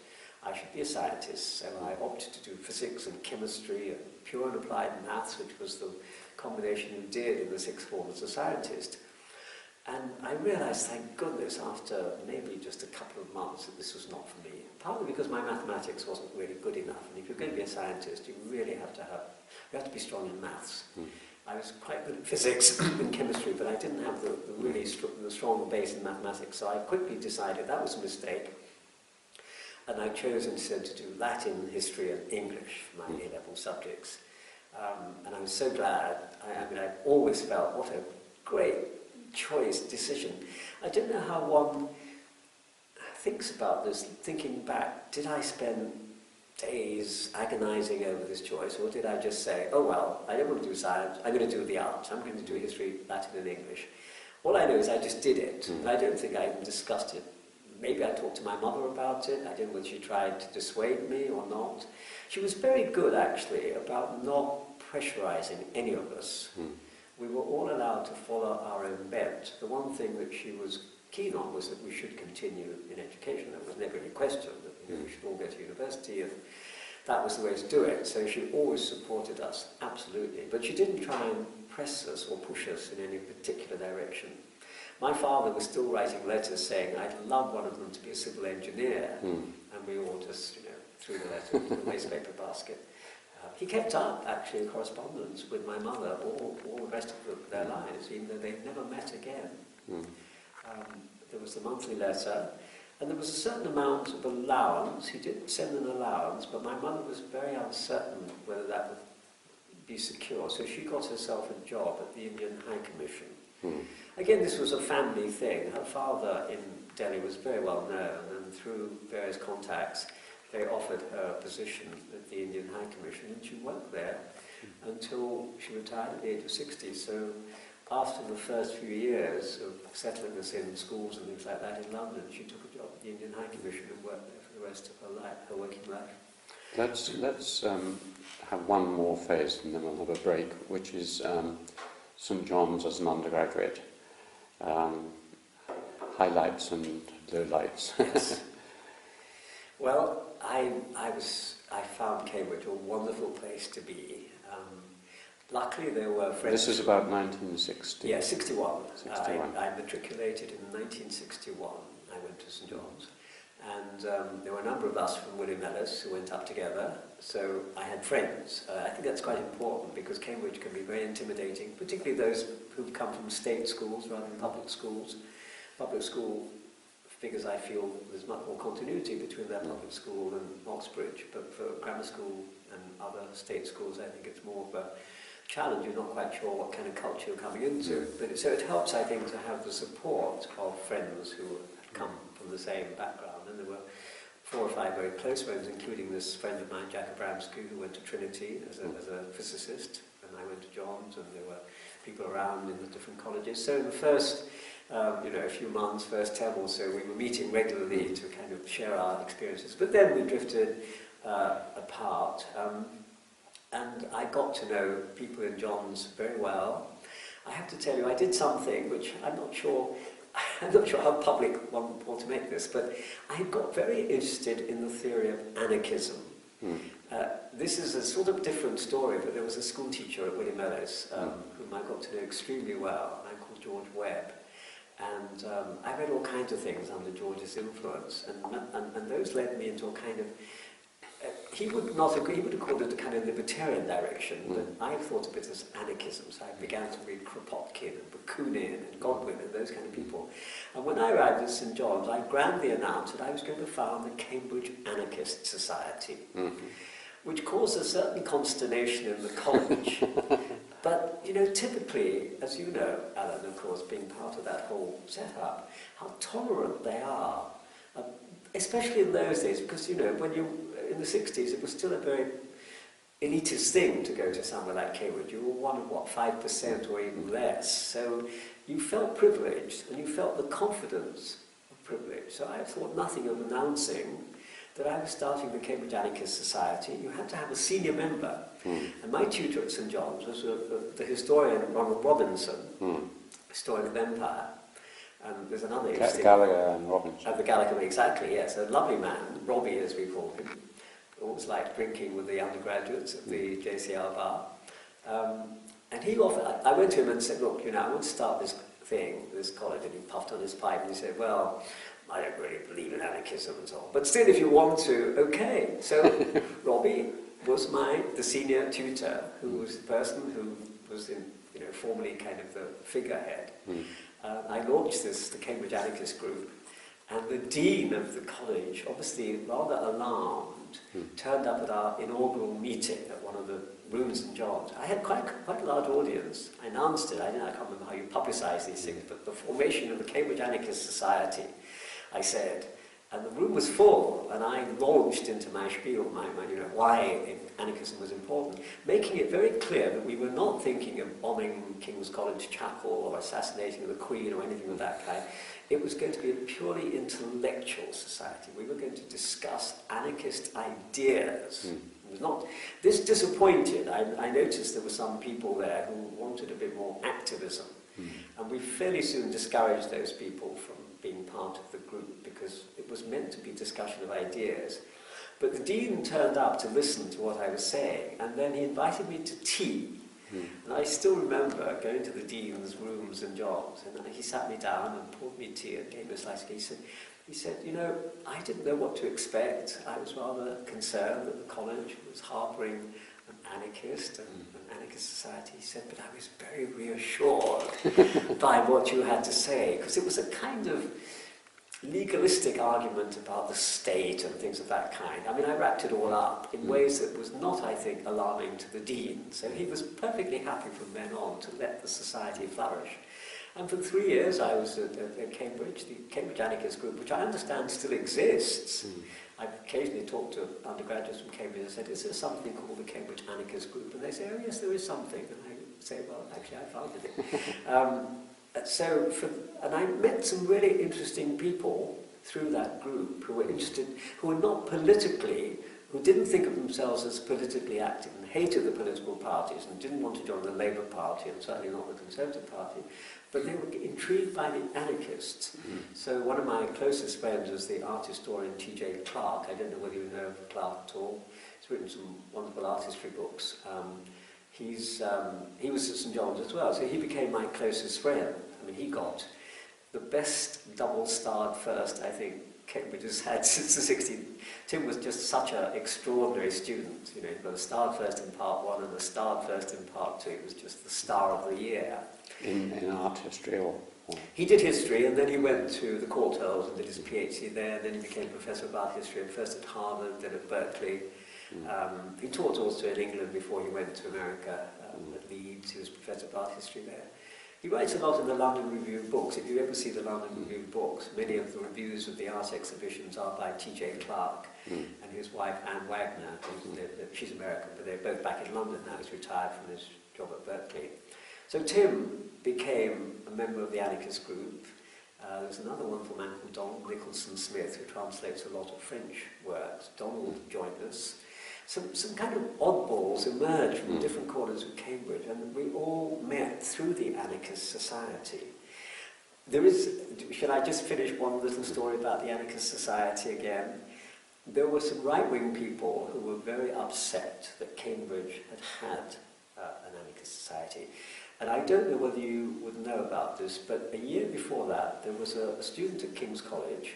I should be a scientist, so I opted to do physics and chemistry and pure and applied maths, which was the combination you did in the sixth form as a scientist. And I realized, thank goodness, after maybe just a couple of months, that this was not for me. Partly because my mathematics wasn't really good enough, and if you're going to be a scientist, you really have to be strong in maths. I was quite good at physics and chemistry, but I didn't have the strong base in mathematics, so I quickly decided that was a mistake. And I chose instead to do Latin, history, and English for my A-level subjects. And I was so glad. I've always felt what a great choice, decision. I don't know how one thinks about this, thinking back. Did I spend days agonizing over this choice, or did I just say, oh well, I don't want to do science, I'm going to do the arts, I'm going to do history, Latin and English. All I know is I just did it, and I don't think I even discussed it. Maybe I talked to my mother about it, I don't know whether she tried to dissuade me or not. She was very good, actually, about not pressurizing any of us. We were all allowed to follow our own bent. The one thing that she was keen on was that we should continue in education. There was never any question that we should all go to university, and that was the way to do it. So she always supported us, absolutely. But she didn't try and press us or push us in any particular direction. My father was still writing letters saying, I'd love one of them to be a civil engineer, and we all just, threw the letter into the wastepaper basket. He kept up, actually, in correspondence with my mother all the rest of their lives, even though they'd never met again. There was the monthly letter, and there was a certain amount of allowance. He did send an allowance, but my mother was very uncertain whether that would be secure, so she got herself a job at the Indian High Commission. Again, this was a family thing. Her father in Delhi was very well known, and through various contacts, they offered her a position at the Indian High Commission, and she worked there until she retired at the age of 60. So after the first few years of settling us in schools and things like that in London, she took a job at the Indian High Commission and worked there for the rest of her life, her working life. Let's have one more phase and then we'll have a break, which is St John's as an undergraduate. Highlights and lowlights. Yes. Well, I found Cambridge a wonderful place to be. Luckily, there were friends. This is about 1960. Yeah, 61. 61. I matriculated in 1961. I went to St John's, and there were a number of us from William Ellis who went up together. So I had friends. I think that's quite important because Cambridge can be very intimidating, particularly those who've come from state schools rather than public schools. Public school figures, I feel, there's much more continuity between their public school and Oxbridge, but for grammar school and other state schools, I think it's more of a challenge. You're not quite sure what kind of culture you're coming into. So it helps, I think, to have the support of friends who had come from the same background. And there were 4 or 5 very close friends, including this friend of mine, Jack Abramsky, who went to Trinity as a physicist, and I went to John's, and there were people around in the different colleges. So in the first a few months, first term or so, we were meeting regularly to kind of share our experiences. But then we drifted apart, and I got to know people in John's very well. I have to tell you, I did something which I'm not sure how public one ought to make this, but I got very interested in the theory of anarchism. This is a sort of different story, but there was a school teacher at William Ellis whom I got to know extremely well, a man called George Webb. And I read all kinds of things under George's influence, and those led me into a kind of, he would not agree, he would have called it a kind of libertarian direction, but I thought of it as anarchism, so I began to read Kropotkin and Bakunin and Godwin and those kind of people. And when I arrived at St John's, I grandly announced that I was going to found the Cambridge Anarchist Society, which caused a certain consternation in the college. But, typically, as you know, Alan, of course, being part of that whole setup, how tolerant they are, especially in those days, because, when you in the 60s, it was still a very elitist thing to go to somewhere like Cambridge. You were one of, 5% or even less. So you felt privileged, and you felt the confidence of privilege. So I thought nothing of announcing that I was starting the Cambridge Anarchist Society. You had to have a senior member. And my tutor at St John's was the historian Ronald Robinson, historian of empire. And there's another interesting... Gallagher and Robinson. The Gallagher, exactly, yes. A lovely man, Robbie as we call him. Always liked drinking with the undergraduates at the JCR bar. And he offered... I went to him and said, look, I want to start this thing, this college. And he puffed on his pipe and he said, well, I don't really believe in anarchism and so on. But still, if you want to, okay. So Robbie was the senior tutor, who was the person who was formally kind of the figurehead. I launched the Cambridge Anarchist Group, and the dean of the college, obviously rather alarmed, turned up at our inaugural meeting at one of the rooms in John's. I had quite a large audience. I announced it. I can't remember how you publicise these things, but the formation of the Cambridge Anarchist Society, I said, And the room was full, and I launched into my spiel, why anarchism was important, making it very clear that we were not thinking of bombing King's College Chapel or assassinating the Queen or anything of that kind. It was going to be a purely intellectual society. We were going to discuss anarchist ideas. It was not. This disappointed. I noticed there were some people there who wanted a bit more activism, and we fairly soon discouraged those people from being part of the group because it was meant to be discussion of ideas. But the dean turned up to listen to what I was saying, and then he invited me to tea. And I still remember going to the dean's rooms and jobs, and he sat me down and poured me tea and gave me a slice of tea. He said, I didn't know what to expect. I was rather concerned that the college was harbouring an anarchist and an anarchist society. He said, but I was very reassured by what you had to say, because it was a kind of legalistic argument about the state and things of that kind. I mean, I wrapped it all up in ways that was not, I think, alarming to the dean. So he was perfectly happy from then on to let the society flourish. And for 3 years I was at Cambridge, the Cambridge Anarchist Group, which I understand still exists. I've occasionally talked to undergraduates from Cambridge and said, is there something called the Cambridge Anarchist Group? And they say, oh yes, there is something. And I say, well, actually I founded it. And I met some really interesting people through that group who were interested, who were not politically, who didn't think of themselves as politically active and hated the political parties and didn't want to join the Labour Party and certainly not the Conservative Party, but they were intrigued by the anarchists. So one of my closest friends was the art historian T.J. Clark. I don't know whether you know Clark at all. He's written some wonderful art history books. He was at St John's as well, so he became my closest friend. I mean, he got the best double-starred first, I think, Cambridge has had since the 60s. Tim was just such an extraordinary student. He got a starred first in part 1 and a starred first in part 2. He was just the star of the year. In art history or? He did history, and then he went to the Courtaulds and did his PhD there, and then he became professor of art history, first at Harvard, then at Berkeley. He taught also in England before he went to America, at Leeds. He was professor of art history there. He writes a lot in the London Review of Books. If you ever see the London Review of Books, many of the reviews of the art exhibitions are by T.J. Clark and his wife Anne Wagner. She's American, but they're both back in London now. He's retired from his job at Berkeley. So Tim became a member of the anarchist group. There's another wonderful man called Donald Nicholson Smith who translates a lot of French works. Donald joined us. Some kind of oddballs emerged from different corners of Cambridge, and we all met through the anarchist society. Should I just finish one little story about the anarchist society again? There were some right-wing people who were very upset that Cambridge had an anarchist society. And I don't know whether you would know about this, but a year before that, there was a student at King's College,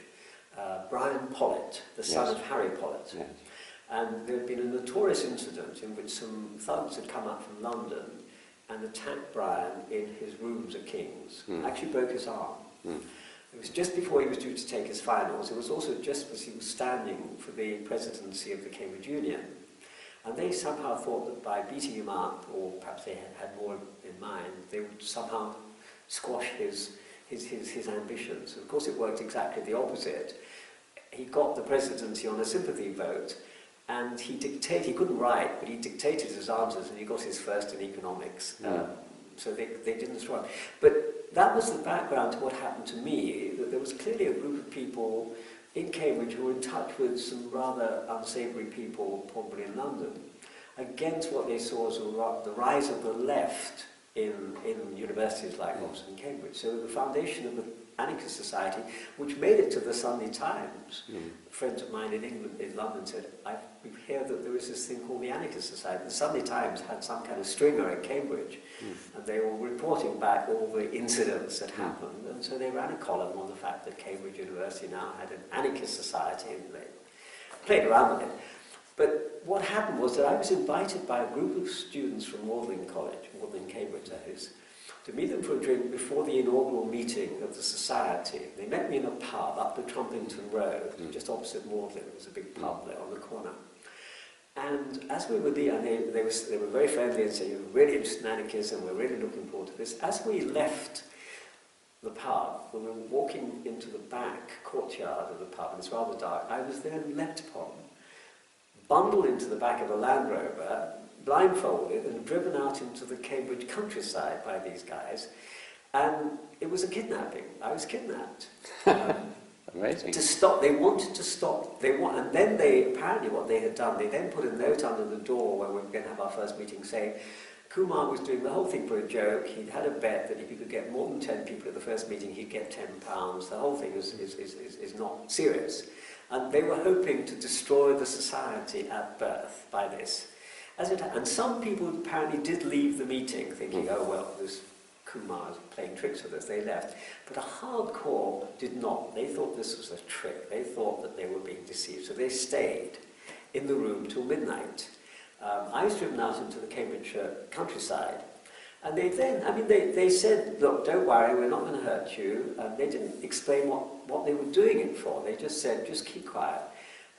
Brian Pollitt, the son of Harry Pollitt. Yes. And there had been a notorious incident in which some thugs had come up from London and attacked Brian in his rooms at King's. Actually broke his arm. It was just before he was due to take his finals. It was also just as he was standing for the presidency of the Cambridge Union. And they somehow thought that by beating him up, or perhaps they had more in mind, they would somehow squash his ambitions. Of course, it worked exactly the opposite. He got the presidency on a sympathy vote, and he couldn't write, but he dictated his answers, and he got his first in economics. So they didn't struggle. But that was the background to what happened to me, that there was clearly a group of people in Cambridge who were in touch with some rather unsavoury people, probably in London, against what they saw as the rise of the left in universities like Oxford and Cambridge. So the foundation of the anarchist society, which made it to the Sunday Times. Friends of mine in England, in London, said, we hear that there is this thing called the Anarchist Society. The Sunday Times had some kind of stringer at Cambridge, and they were reporting back all the incidents that happened, and so they ran a column on the fact that Cambridge University now had an anarchist society, and they played around with it. But what happened was that I was invited by a group of students from Magdalen College, Magdalen Cambridge that is, to meet them for a drink before the inaugural meeting of the society. They met me in a pub up the Trumpington Road, just opposite Magdalen. There was a big pub there on the corner. And as we were there, they were very friendly and said, "You're really interested in anarchism, we're really looking forward to this." As we left the pub, when we were walking into the back courtyard of the pub, and it's rather dark, I was then leapt upon, bundled into the back of a Land Rover, blindfolded, and driven out into the Cambridge countryside by these guys. And it was a kidnapping. I was kidnapped. Amazing. To stop, they wanted to stop, and then apparently what they had done, they then put a note under the door where we were going to have our first meeting saying, Kumar was doing the whole thing for a joke. He'd had a bet that if he could get more than 10 people at the first meeting, he'd get £10. The whole thing is not serious. And they were hoping to destroy the society at birth by this. And some people apparently did leave the meeting thinking, oh well, this Kumar is playing tricks with us. They left. But a hardcore did not. They thought this was a trick. They thought that they were being deceived. So they stayed in the room till midnight. I was driven out into the Cambridge countryside, and they said, look, don't worry, we're not going to hurt you. And they didn't explain what they were doing it for. They just said, just keep quiet.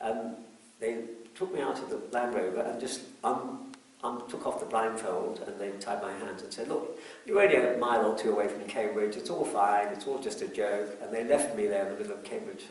And they took me out of the Land Rover and just took off the blindfold, and they tied my hands and said, look, you're only a mile or two away from Cambridge, it's all fine, it's all just a joke. And they left me there in the middle of Cambridge.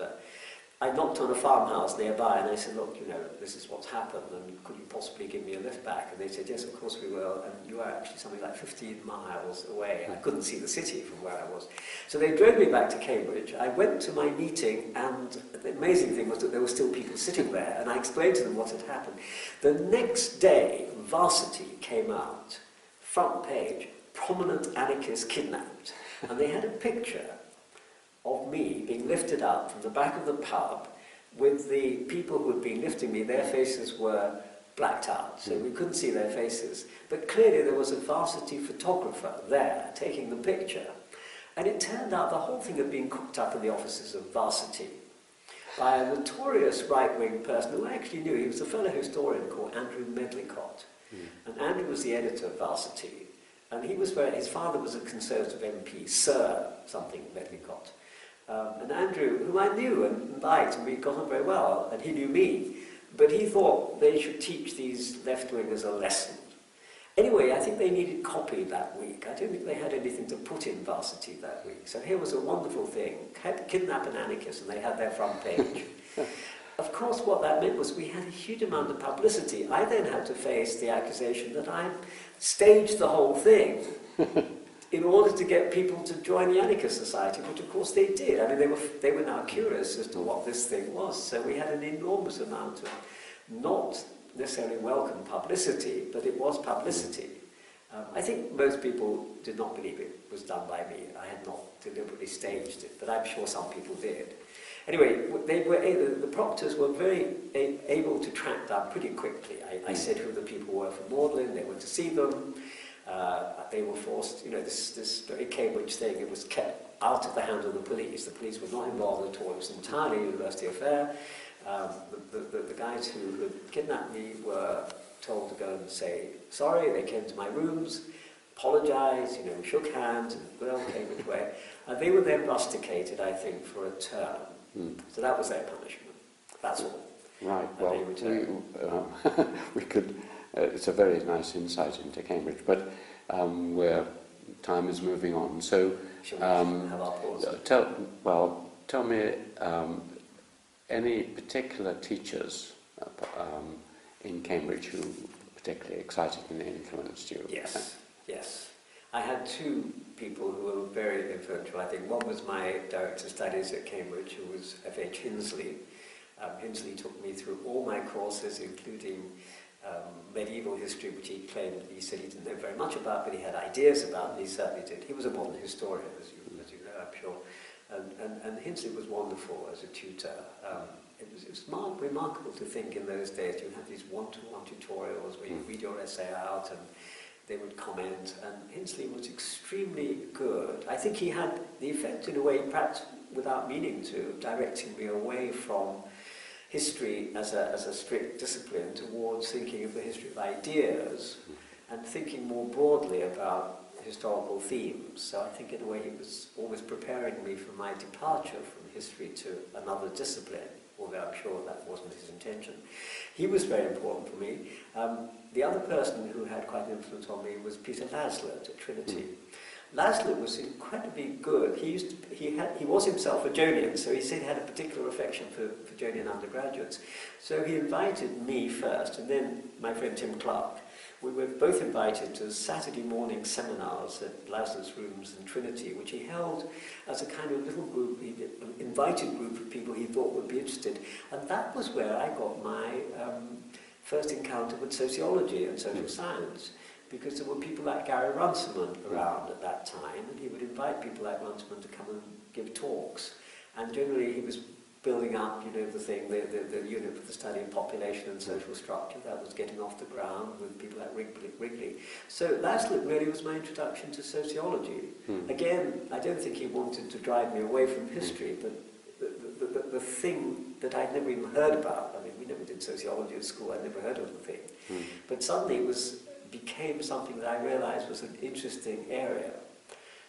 I knocked on a farmhouse nearby and I said, look, you know, this is what's happened, and could you possibly give me a lift back? And they said, yes, of course we will, and you are actually something like 15 miles away. I couldn't see the city from where I was. So they drove me back to Cambridge. I went to my meeting, and the amazing thing was that there were still people sitting there, and I explained to them what had happened. The next day, Varsity came out, front page, prominent anarchist kidnapped, and they had a picture of me being lifted up from the back of the pub with the people who had been lifting me. Their faces were blacked out, so we couldn't see their faces. But clearly there was a Varsity photographer there taking the picture. And it turned out the whole thing had been cooked up in the offices of Varsity by a notorious right-wing person who I actually knew. He was a fellow historian called Andrew Medlicott. And Andrew was the editor of Varsity. And his father was a Conservative MP, Sir something Medlicott. And Andrew, whom I knew and liked, and we got on very well, and he knew me, but he thought they should teach these left-wingers a lesson. Anyway, I think they needed copy that week. I don't think they had anything to put in Varsity that week. So here was a wonderful thing. Kidnap an anarchist, and they had their front page. Of course, what that meant was we had a huge amount of publicity. I then had to face the accusation that I staged the whole thing in order to get people to join the Anarchist Society, which of course they did. I mean, they were now curious as to what this thing was. So we had an enormous amount of not necessarily welcome publicity, but it was publicity. I think most people did not believe it was done by me. I had not deliberately staged it, but I'm sure some people did. Anyway, the proctors were very able to track down pretty quickly. I said who the people were from Magdalen. They went to see them. They were forced, you know, this very Cambridge thing, it was kept out of the hands of the police. The police were not involved at all. It was entirely a university affair. The guys who had kidnapped me were told to go and say sorry. They came to my rooms, apologised, you know, we shook hands, and well, Cambridge way. And they were then rusticated, I think, for a term. So that was their punishment. That's all. Right, well, we could, it's a very nice insight into Cambridge, but where time is moving on. So, have our pause? tell me any particular teachers in Cambridge who particularly excited and influenced you? Yes. I had two people who were very influential, I think. One was my director of studies at Cambridge, who was F.H. Hinsley. Hinsley took me through all my courses, including medieval history, which he claimed he said he didn't know very much about, but he had ideas about, and he certainly did. He was a modern historian, as you know, I'm sure. And Hinsley was wonderful as a tutor. It was remarkable to think in those days you had these one-to-one tutorials where you read your essay out and they would comment, and Hinsley was extremely good. I think he had the effect, in a way, perhaps without meaning to, directing me away from history as a strict discipline towards thinking of the history of ideas and thinking more broadly about historical themes. So I think in a way he was always preparing me for my departure from history to another discipline, although I'm sure that wasn't his intention. He was very important for me. The other person who had quite an influence on me was Peter Laslett at Trinity. Laszlo was incredibly good. He was himself a Jonian, so he said he had a particular affection for Jonian undergraduates. So he invited me first, and then my friend Tim Clark. We were both invited to Saturday morning seminars at Laszlo's rooms in Trinity, which he held as a kind of little group, an invited group of people he thought would be interested. And that was where I got my first encounter with sociology and social science, because there were people like Gary Runciman around at that time, and he would invite people like Runciman to come and give talks. And generally he was building up, you know, the unit for the study of population and social structure. That was getting off the ground with people like Wrigley. So Laszlo really was my introduction to sociology. Again, I don't think he wanted to drive me away from history, but the thing that I'd never even heard about, I mean, we never did sociology at school, I'd never heard of the thing, but suddenly it became something that I realized was an interesting area.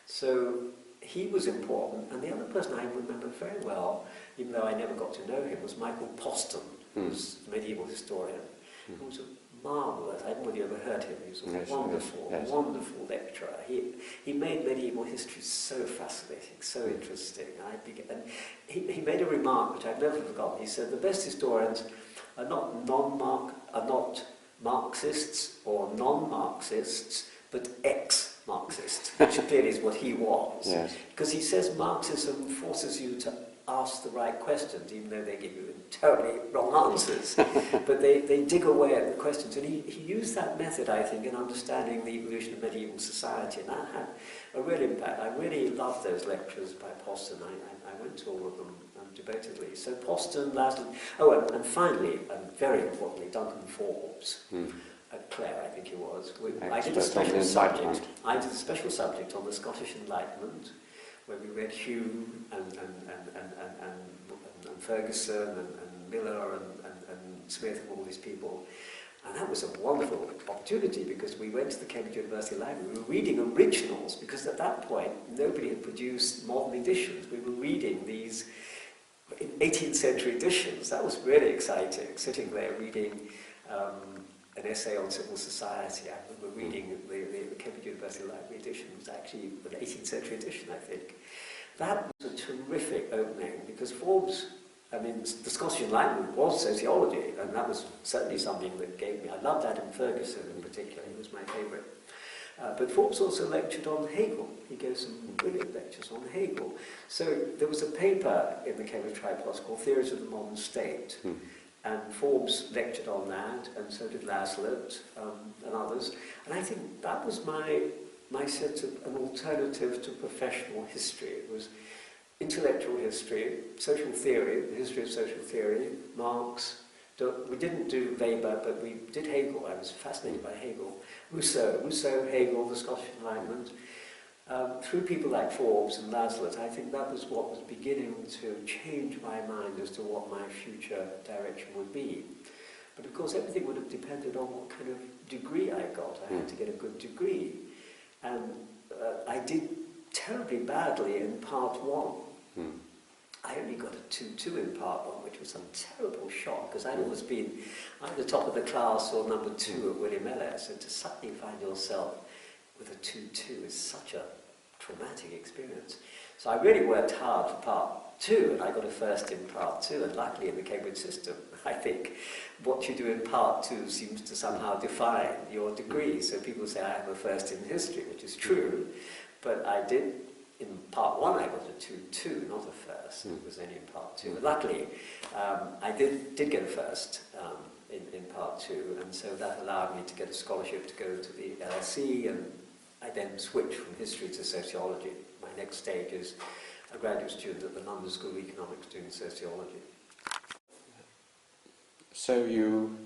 So he was important, and the other person I remember very well, even though I never got to know him, was Michael Poston, who was a medieval historian, who was a marvellous, I don't know whether you ever heard him, he was a wonderful lecturer. He made medieval history so fascinating, so interesting. And he made a remark which I've never forgotten. He said, the best historians are not Marxists or non-Marxists, but ex-Marxists, which clearly is what he was. Yes. Because he says Marxism forces you to ask the right questions, even though they give you totally wrong answers. But they dig away at the questions. And he used that method, I think, in understanding the evolution of medieval society. And that had a real impact. I really loved those lectures by Poston. I went to all of them devotedly. So Poston, Laszlo, and finally, and very importantly, Duncan Forbes. At Clare, I think he was. I did a special subject on the Scottish Enlightenment, where we read Hume and Ferguson and Miller and Smith and all these people. And that was a wonderful opportunity, because we went to the Cambridge University Library. We were reading originals, because at that point nobody had produced modern editions. We were reading these 18th century editions. That was really exciting, sitting there reading an essay on civil society. I remember reading the Cambridge University Library edition. It was actually an 18th century edition, I think. That was a terrific opening, because Forbes, I mean, the Scottish Enlightenment was sociology, and that was certainly something that gave me. I loved Adam Ferguson in particular, he was my favourite. But Forbes also lectured on Hegel. He gave some brilliant lectures on Hegel. So there was a paper in the Cambridge Tripos called Theories of the Modern State, and Forbes lectured on that, and so did Laszlo and others. And I think that was my sense of an alternative to professional history. It was intellectual history, social theory, the history of social theory, Marx. We didn't do Weber, but we did Hegel. I was fascinated by Hegel. Rousseau, Hegel, the Scottish Enlightenment. Through people like Forbes and Laszlo, I think that was what was beginning to change my mind as to what my future direction would be. But of course, everything would have depended on what kind of degree I got. I had to get a good degree. And I did terribly badly in part one. I only got a 2-2 in part one, which was a terrible shock, because I'd always been either top of the class or number 2 at William Ellis, and to suddenly find yourself with a 2-2 is such a traumatic experience. So I really worked hard for part 2, and I got a first in part 2, and luckily in the Cambridge system, I think what you do in part 2 seems to somehow define your degree. So people say I have a first in history, which is true, but I did. In part 1 I got a 2-2, not a first. It was only in part 2. But luckily, I did get a first in part 2, and so that allowed me to get a scholarship to go to the LSE, and I then switched from history to sociology. My next stage is a graduate student at the London School of Economics doing sociology. So you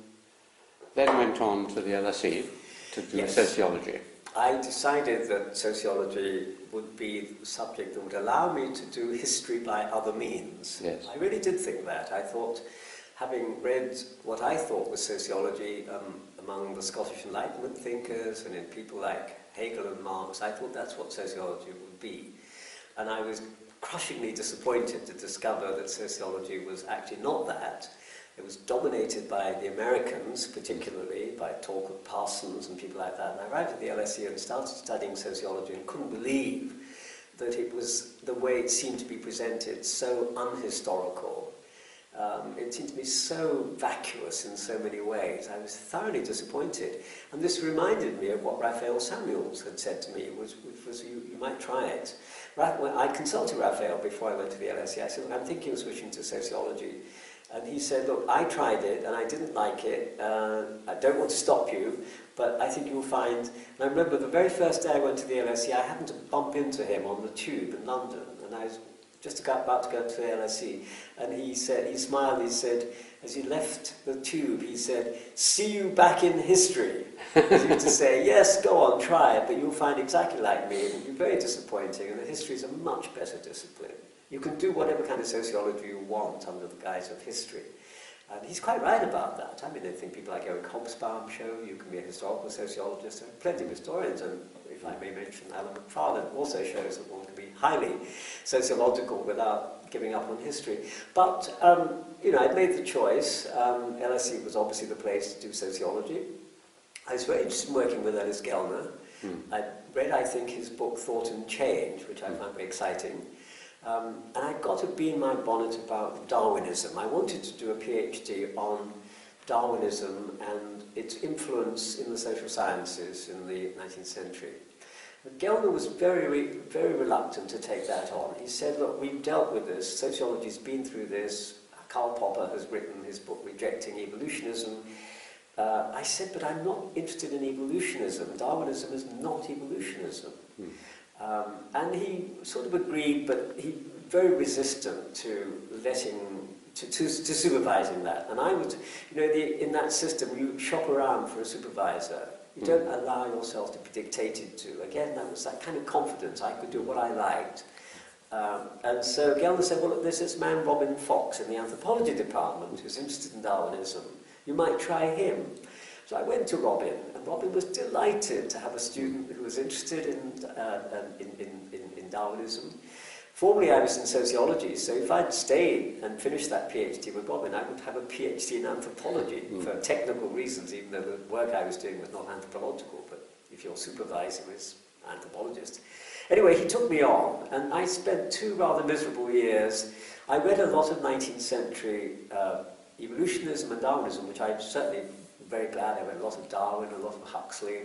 then went on to the LSE to do sociology. I decided that sociology would be the subject that would allow me to do history by other means. Yes. I really did think that. I thought, having read what I thought was sociology among the Scottish Enlightenment thinkers and in people like Hegel and Marx, I thought that's what sociology would be. And I was crushingly disappointed to discover that sociology was actually not that. It was dominated by the Americans, particularly, by talk of Parsons and people like that. And I arrived at the LSE and started studying sociology and couldn't believe that it was the way it seemed to be presented, so unhistorical. It seemed to be so vacuous in so many ways. I was thoroughly disappointed. And this reminded me of what Raphael Samuels had said to me, which was, you might try it. I consulted Raphael before I went to the LSE. I said, I'm thinking of switching to sociology. And he said, look, I tried it and I didn't like it. I don't want to stop you, but I think you'll find... And I remember the very first day I went to the LSE, I happened to bump into him on the tube in London. And I was just about to go to the LSE. And he said, he smiled, he said, as he left the tube, he said, see you back in history. As if to say, yes, go on, try it, but you'll find exactly like me. It will be very disappointing, and the history is a much better discipline. You can do whatever kind of sociology you want under the guise of history. And he's quite right about that. I mean, I think people like Eric Hobsbawm show you can be a historical sociologist. There are plenty of historians, and if I may mention, Alan Macfarlane also shows that one can be highly sociological without giving up on history. But, you know, I'd made the choice. LSE was obviously the place to do sociology. I was very interested in working with Ellis Gellner. I read, I think, his book Thought and Change, which I found very exciting. And I got a bee in my bonnet about Darwinism. I wanted to do a PhD on Darwinism and its influence in the social sciences in the 19th century. But Gellner was very, very reluctant to take that on. He said, look, we've dealt with this, sociology's been through this, Karl Popper has written his book Rejecting Evolutionism. I said, but I'm not interested in evolutionism. Darwinism is not evolutionism. And he sort of agreed, but he very resistant to supervising that. And I would, you know, in that system, you shop around for a supervisor. You don't allow yourself to be dictated to. Again, that was that kind of confidence. I could do what I liked. And so Gellner said, well, look, there's this man, Robin Fox, in the anthropology department, who's interested in Darwinism. You might try him. So I went to Robin, and Robin was delighted to have a student who was interested in Darwinism. Formerly I was in sociology, so if I'd stayed and finished that PhD with Robin, I would have a PhD in anthropology for technical reasons, even though the work I was doing was not anthropological, but if you're supervising this anthropologist. Anyway, he took me on, and I spent 2 rather miserable years. I read a lot of 19th century evolutionism and Darwinism, which I'm certainly very glad. I read a lot of Darwin, a lot of Huxley,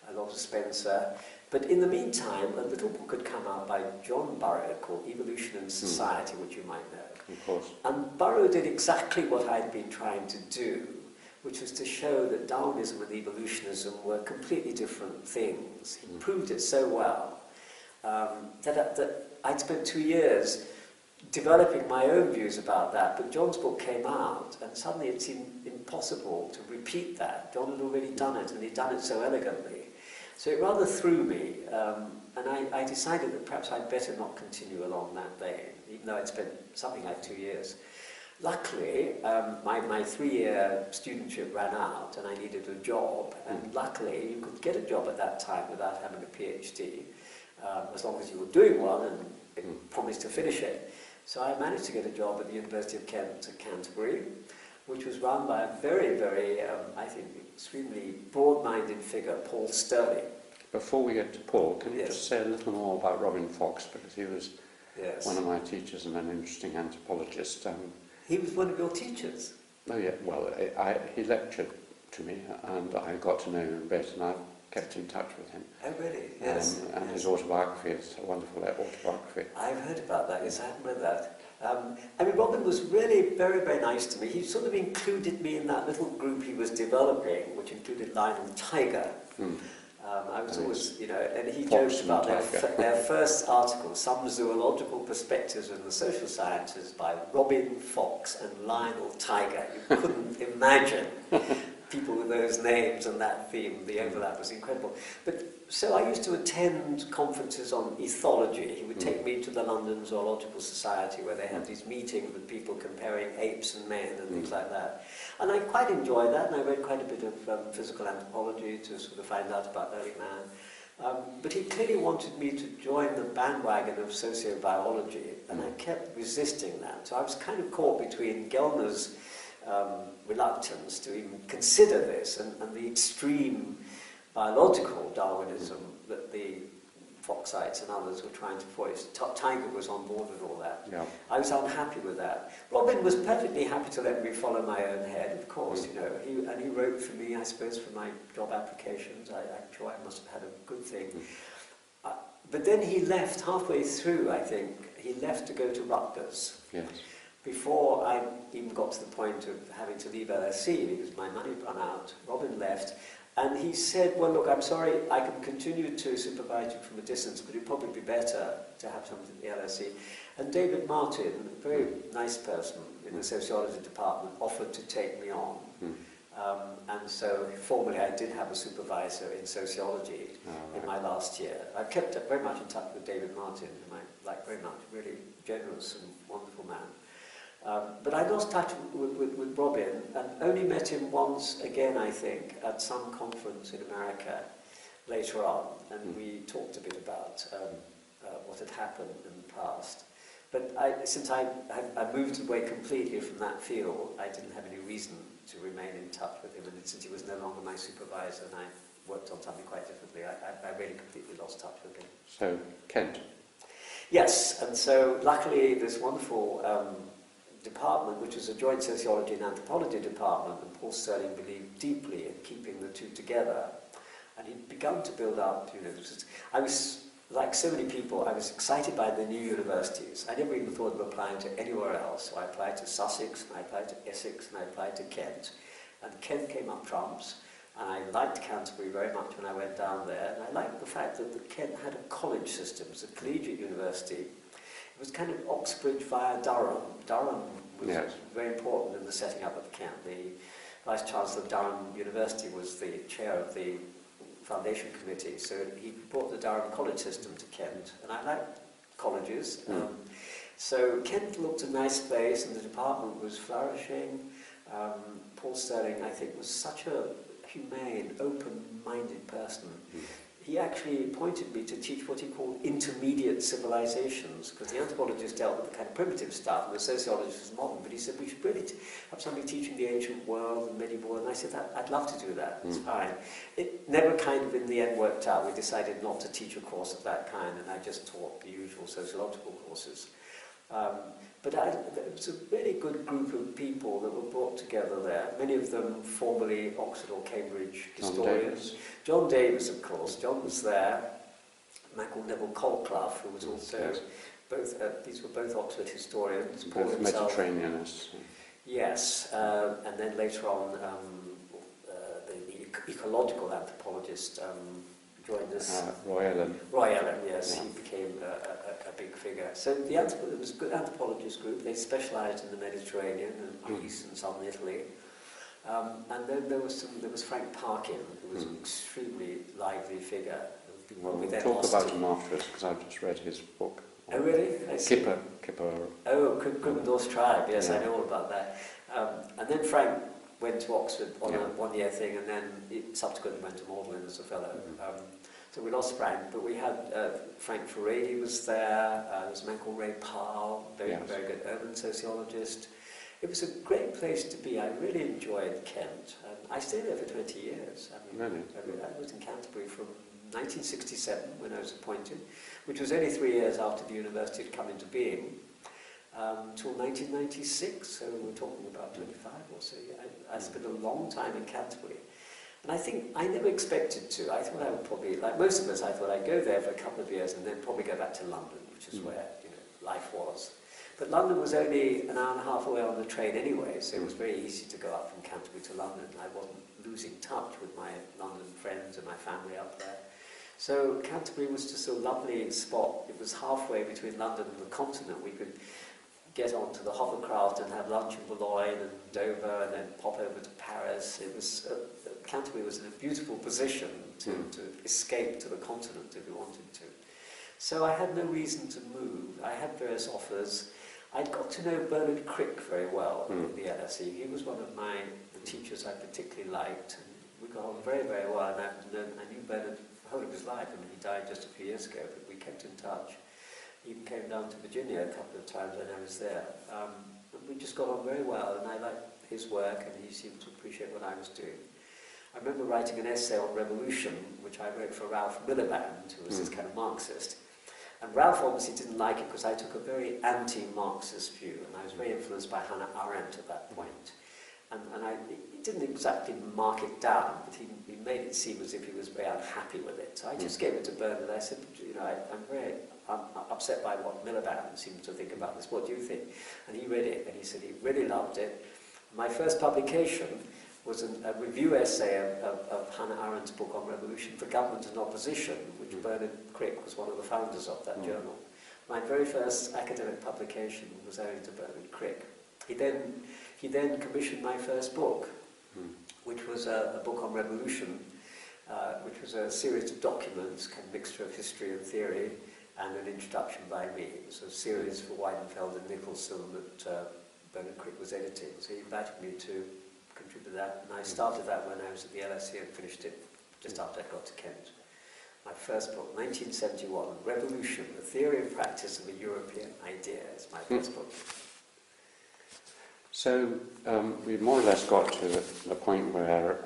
a lot of Spencer. But in the meantime, a little book had come out by John Burrow called Evolution and Society, which you might know. Of course. And Burrow did exactly what I'd been trying to do, which was to show that Darwinism and evolutionism were completely different things. He proved it so well that I'd spent 2 years developing my own views about that, but John's book came out, and suddenly it seemed impossible to repeat that. John had already done it, and he'd done it so elegantly. So it rather threw me, and I decided that perhaps I'd better not continue along that vein, even though I'd spent something like 2 years. Luckily, my 3-year studentship ran out, and I needed a job, and luckily you could get a job at that time without having a PhD, as long as you were doing one and promised to finish it. So I managed to get a job at the University of Kent at Canterbury, which was run by a very, very, I think, extremely broad-minded figure, Paul Stirling. Before we get to Paul, can you just say a little more about Robin Fox, because he was one of my teachers and an interesting anthropologist. He was one of your teachers? Oh yeah, well, he lectured to me, and I got to know him a bit, and I've kept in touch with him. Oh really? Yes. And his autobiography is a wonderful autobiography. I've heard about that, yes, I haven't read that. I mean, Robin was really very, very nice to me. He sort of included me in that little group he was developing, which included Lionel Tiger. I was always, you know, and he joked about their first article, Some Zoological Perspectives in the Social Sciences by Robin Fox and Lionel Tiger. You couldn't imagine people with those names and that theme. The overlap was incredible. But so I used to attend conferences on ethology. He would take me to the London Zoological Society, where they had these meetings with people comparing apes and men and things like that. And I quite enjoyed that, and I read quite a bit of physical anthropology to sort of find out about early man. But he clearly wanted me to join the bandwagon of sociobiology, and I kept resisting that. So I was kind of caught between Gellner's reluctance to even consider this, and the extreme biological Darwinism that the Foxites and others were trying to foist. Tiger was on board with all that. Yeah. I was unhappy with that. Robin was perfectly happy to let me follow my own head, of course, you know. He wrote for me, I suppose, for my job applications. I'm sure I must have had a good thing. But then he left halfway through, I think. He left to go to Rutgers. Yes. Before I even got to the point of having to leave LSE because my money had run out, Robin left. And he said, well, look, I'm sorry, I can continue to supervise you from a distance, but it'd probably be better to have something in the LSE. And David Martin, a very nice person in the sociology department, offered to take me on. And so formally I did have a supervisor in sociology in my last year. I've kept very much in touch with David Martin, whom I like very much, really generous and wonderful man. But I lost touch with Robin and only met him once again, I think, at some conference in America later on. And we talked a bit about what had happened in the past. But since I moved away completely from that field, I didn't have any reason to remain in touch with him. And since he was no longer my supervisor and I worked on something quite differently, I really completely lost touch with him. So, Kent. Yes, and so luckily this wonderful department, which was a joint sociology and anthropology department, and Paul Stirling believed deeply in keeping the two together. And he'd begun to build up, you know, I was, like so many people, I was excited by the new universities. I never even thought of applying to anywhere else. So I applied to Sussex, and I applied to Essex, and I applied to Kent. And Kent came up trumps, and I liked Canterbury very much when I went down there. And I liked the fact that Kent had a college system. It was a collegiate university. It was kind of Oxbridge via Durham. Durham was very important in the setting up of Kent. The Vice-Chancellor of Durham University was the chair of the Foundation Committee, so he brought the Durham College system to Kent, and I liked colleges. So Kent looked a nice place, and the department was flourishing. Paul Stirling, I think, was such a humane, open-minded person. He actually appointed me to teach what he called intermediate civilizations, because the anthropologist dealt with the kind of primitive stuff, and the sociologist was modern, but he said we should really have somebody teaching the ancient world and medieval, and I said, I'd love to do that, it's fine. It never kind of in the end worked out. We decided not to teach a course of that kind, and I just taught the usual sociological courses. But it was a really good group of people that were brought together there, many of them formerly Oxford or Cambridge historians. John Davis, of course. John was there. A man called Neville Colclough, who was also both, these were both Oxford historians. Both Mediterraneanists. Yes, and then later on the ecological anthropologist joined us. Roy Allen. Roy Allen, yes, he became a big figure. So it was a good anthropologist group. They specialised in the Mediterranean and Greece and southern Italy. And then there was Frank Parkin, who was an extremely lively figure. Well, we'll talk about him afterwards, because I've just read his book. Oh, really? Kipper. Oh, Criminal's Tribe, yes, I know all about that. And then Frank went to Oxford on a one-year thing, and then he subsequently went to Magdalen as a fellow. So we lost Frank, but we had Frank Furedi was there. There was a man called Ray Powell, very good urban sociologist. It was a great place to be. I really enjoyed Kent. I stayed there for 20 years. I was in Canterbury from 1967 when I was appointed, which was only 3 years after the university had come into being, till 1996, so we're talking about 25 or so. I spent a long time in Canterbury. And I think I never expected to. I thought I would probably, like most of us, I thought I'd go there for a couple of years and then probably go back to London, which is where life was. But London was only an hour and a half away on the train anyway, so it was very easy to go up from Canterbury to London. I wasn't losing touch with my London friends and my family up there. So Canterbury was just a lovely spot. It was halfway between London and the continent. We could get onto the hovercraft and have lunch in Boulogne and Dover and then pop over to Paris. It was Canterbury was in a beautiful position to escape to the continent if we wanted to. So I had no reason to move. I had various offers. I'd got to know Bernard Crick very well at the LSE. He was one of the teachers I particularly liked. And we got on very, very well. And I knew Bernard the whole of his life. I mean, he died just a few years ago, but we kept in touch. He even came down to Virginia a couple of times when I was there. And we just got on very well, and I liked his work, and he seemed to appreciate what I was doing. I remember writing an essay on revolution, which I wrote for Ralph Miliband, who was this kind of Marxist. And Ralph obviously didn't like it because I took a very anti-Marxist view, and I was very influenced by Hannah Arendt at that point. And he didn't exactly mark it down, but he made it seem as if he was very unhappy with it. So I just gave it to Bernard. I said, you know, I'm upset by what Miliband seems to think about this. What do you think? And he read it, and he said he really loved it. My first publication was a review essay of Hannah Arendt's book on revolution for government and opposition, which Bernard Crick was one of the founders of that journal. My very first academic publication was owing to Bernard Crick. He then commissioned my first book, which was a book on revolution, which was a series of documents, kind of mixture of history and theory, and an introduction by me. It was a series for Weidenfeld and Nicholson that Bernard Crick was editing. So he invited me to contribute that, and I started that when I was at the LSE and finished it just after I got to Kent. My first book, 1971, Revolution, the Theory and Practice of a European Idea, is my first book. So we've more or less got to the point where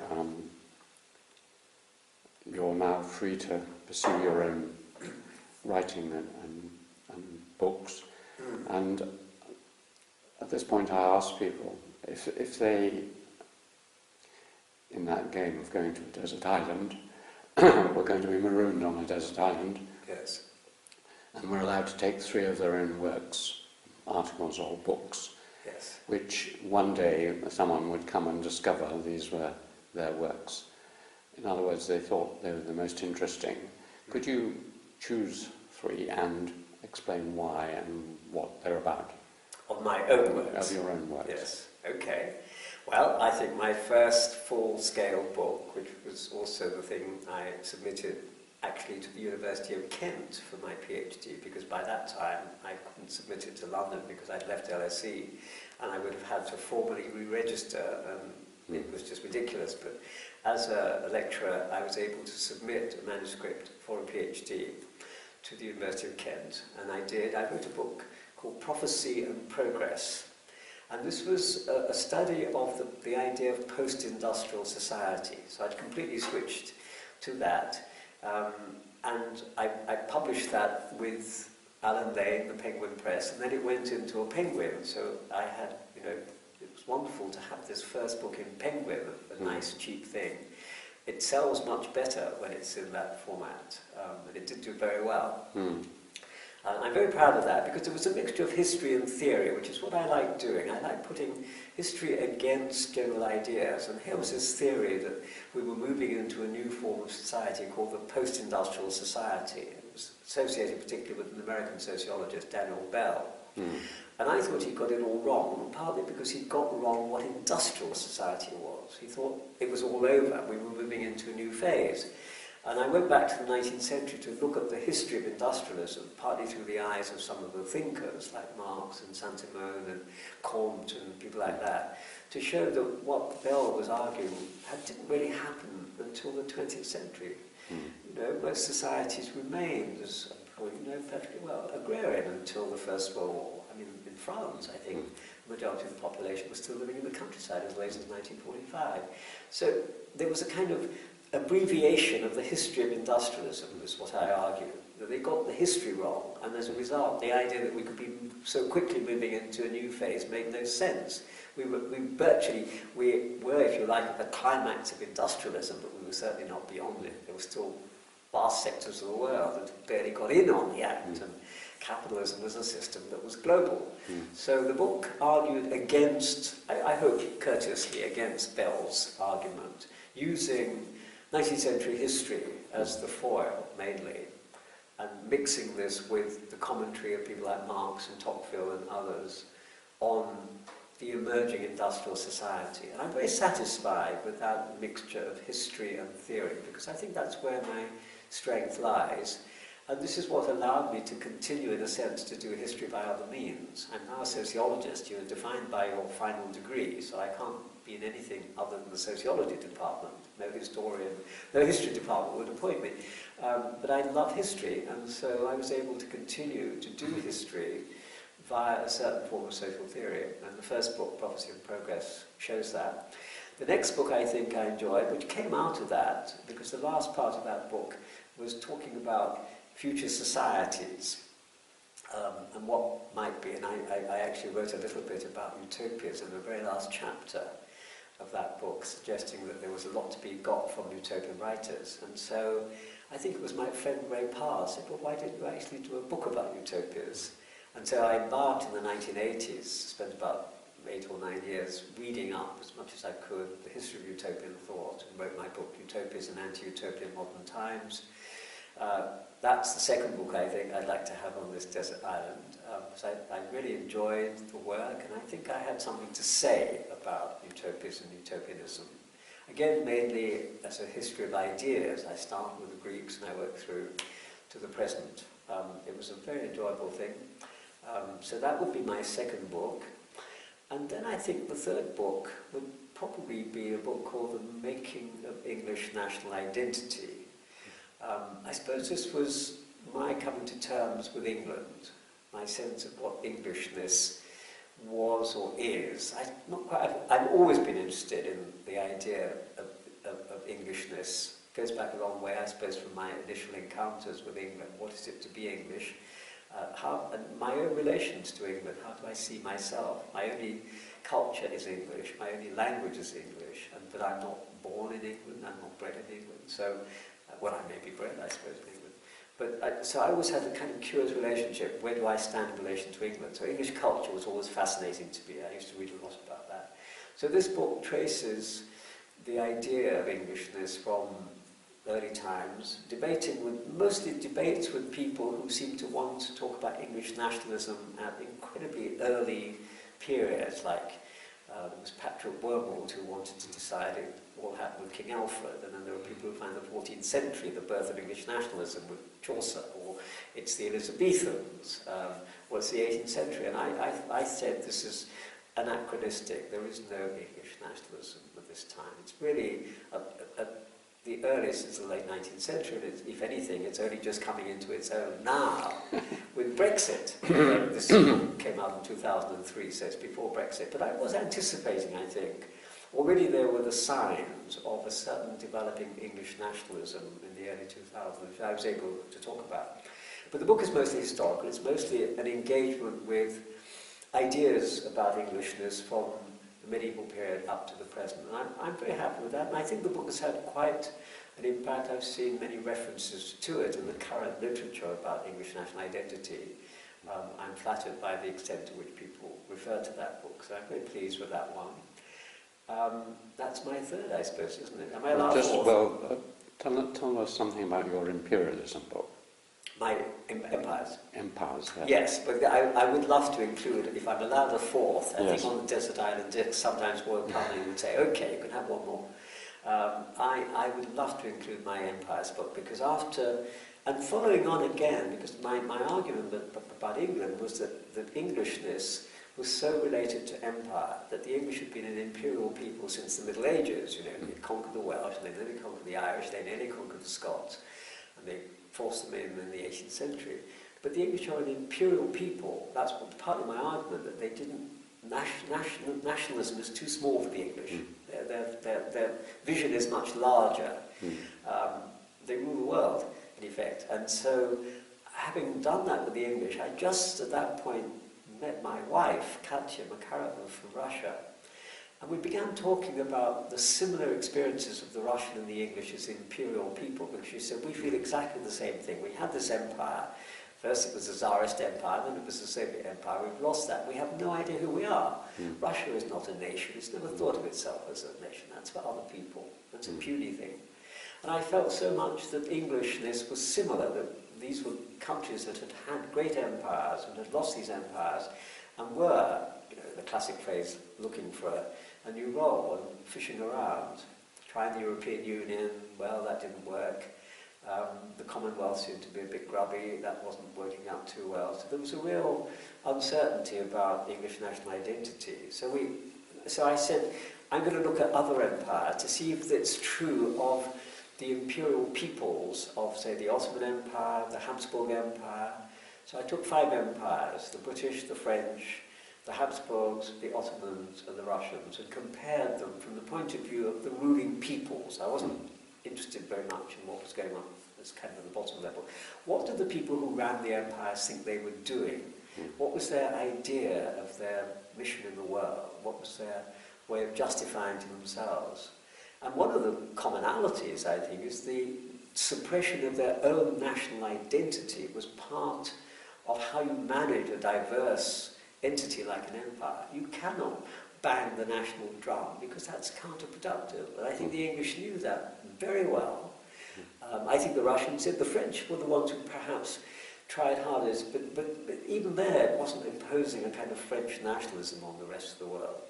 you're now free to pursue your own writing and books. And at this point I ask people, if they, in that game of going to a desert island, we're going to be marooned on a desert island. Yes. And we're allowed to take 3 of their own works, articles or books. Yes. Which one day someone would come and discover these were their works. In other words, they thought they were the most interesting. Could you choose 3 and explain why and what they're about? Of my own works? Of your own works. Yes, okay. Well, I think my first full-scale book, which was also the thing I submitted actually to the University of Kent for my PhD, because by that time I couldn't submit it to London because I'd left LSE, and I would have had to formally re-register, and it was just ridiculous. But as a lecturer, I was able to submit a manuscript for a PhD to the University of Kent, and I did. I wrote a book called Prophecy and Progress, and this was a study of the idea of post-industrial society. So I'd completely switched to that. And I published that with Alan Lane, the Penguin Press, and then it went into a Penguin. So I had, you know, it was wonderful to have this first book in Penguin, a nice, cheap thing. It sells much better when it's in that format, and it did do very well. I'm very proud of that because it was a mixture of history and theory, which is what I like doing. I like putting history against general ideas, and here was this theory that we were moving into a new form of society called the post-industrial society. It was associated particularly with an American sociologist, Daniel Bell. And I thought he got it all wrong, partly because he got wrong what industrial society was. He thought it was all over, we were moving into a new phase. And I went back to the 19th century to look at the history of industrialism, partly through the eyes of some of the thinkers like Marx and Saint-Simon and Comte and people like that, to show that what Bell was arguing didn't really happen until the 20th century. You know, most societies remained, as you know perfectly well, agrarian until the First World War. I mean, in France, I think, the majority of the population was still living in the countryside as late as 1945. So there was a kind of abbreviation of the history of industrialism, is what I argue. That they got the history wrong, and as a result, the idea that we could be so quickly moving into a new phase made no sense. We were, if you like, at the climax of industrialism, but we were certainly not beyond it. There were still vast sectors of the world that barely got in on the act, and capitalism was a system that was global. So the book argued against, I hope courteously, against Bell's argument, using 19th century history as the foil, mainly, and mixing this with the commentary of people like Marx and Tocqueville and others on the emerging industrial society. And I'm very satisfied with that mixture of history and theory, because I think that's where my strength lies. And this is what allowed me to continue, in a sense, to do history by other means. I'm now a sociologist. You're defined by your final degree, so I can't be in anything other than the sociology department. No historian, no history department would appoint me. But I love history, and so I was able to continue to do history via a certain form of social theory. And the first book, Prophecy and Progress, shows that. The next book I think I enjoyed, which came out of that, because the last part of that book was talking about future societies and what might be. And I actually wrote a little bit about utopias in the very last chapter of that book, suggesting that there was a lot to be got from utopian writers. And so I think it was my friend Ray Parr said, well, why didn't you actually do a book about utopias? And so I embarked in the 1980s, spent about 8 or 9 years reading up as much as I could the history of utopian thought, and wrote my book, Utopias and Anti-Utopian Modern Times. That's the second book I think I'd like to have on this desert island, because I really enjoyed the work, and I think I had something to say about utopias and utopianism. Again, mainly as a history of ideas. I started with the Greeks and I worked through to the present. It was a very enjoyable thing. So that would be my second book. And then I think the third book would probably be a book called The Making of English National Identity. I suppose this was my coming to terms with England, my sense of what Englishness was or is. I've always been interested in the idea of Englishness. It goes back a long way, I suppose, from my initial encounters with England. What is it to be English? And my own relations to England, how do I see myself? My only culture is English, my only language is English, but I'm not born in England, I'm not bred in England, so, well, I may be bred, I suppose, in England. But so I always had a kind of curious relationship, where do I stand in relation to England? So English culture was always fascinating to me, I used to read a lot about that. So this book traces the idea of Englishness from early times, mostly debates with people who seem to want to talk about English nationalism at incredibly early periods, like there was Patrick Wormald who wanted to decide what happened with King Alfred, and then there were people who find the 14th century, the birth of English nationalism with Chaucer, or it's the Elizabethans, or it's the 18th century, and I said this is anachronistic, there is no English nationalism at this time. It's really the earliest is the late 19th century, and if anything, it's only just coming into its own now with Brexit. This came out in 2003, so it's before Brexit. But I was anticipating, I think, already there were the signs of a certain developing English nationalism in the early 2000s, which I was able to talk about. But the book is mostly historical. It's mostly an engagement with ideas about Englishness from the medieval period up to the present. And I'm very happy with that, and I think the book has had quite an impact. I've seen many references to it in the current literature about English national identity. I'm flattered by the extent to which people refer to that book, so I'm very pleased with that one. That's my third, I suppose, isn't it? Am I allowed fourth? Tell us something about your imperialism book. My empires. Empires, yeah. Yes, but I would love to include, if I'm allowed a fourth, I yes. think on the desert island, sometimes Royal Company would say, okay, you can have one more. I would love to include my empires book, because after, and following on again, because my argument about England was that Englishness was so related to empire, that the English had been an imperial people since the Middle Ages. You know, they conquered the Welsh, and they nearly conquered the Irish, they nearly conquered the Scots, and they forced them in the 18th century. But the English are an imperial people. That's partly my argument, that they didn't, nationalism is too small for the English. Their vision is much larger. They rule the world, in effect. And so, having done that with the English, I just at that point met my wife, Katya Makarovna, from Russia. And we began talking about the similar experiences of the Russian and the English as imperial people, because she said, we feel exactly the same thing. We had this empire. First it was the Tsarist Empire, then it was the Soviet Empire. We've lost that. We have no idea who we are. Russia is not a nation. It's never thought of itself as a nation. That's for other people. That's a puny thing. And I felt so much that Englishness was similar, that these were countries that had had great empires and had lost these empires and were, you know, the classic phrase, looking for a new role and fishing around. Trying the European Union, well, that didn't work. The Commonwealth seemed to be a bit grubby, that wasn't working out too well. So there was a real uncertainty about English national identity. So I said, I'm going to look at other empires to see if it's true of the imperial peoples of, say, the Ottoman Empire, the Habsburg Empire, So I took 5 empires, the British, the French, the Habsburgs, the Ottomans and the Russians, and compared them from the point of view of the ruling peoples. I wasn't interested very much in what was going on as kind of at the bottom level. What did the people who ran the empires think they were doing? What was their idea of their mission in the world? What was their way of justifying to themselves? And one of the commonalities, I think, is the suppression of their own national identity. It was part of how you manage a diverse entity like an empire. You cannot bang the national drum because that's counterproductive. And I think the English knew that very well. I think the Russians did. The French were the ones who perhaps tried hardest, but even there it wasn't imposing a kind of French nationalism on the rest of the world.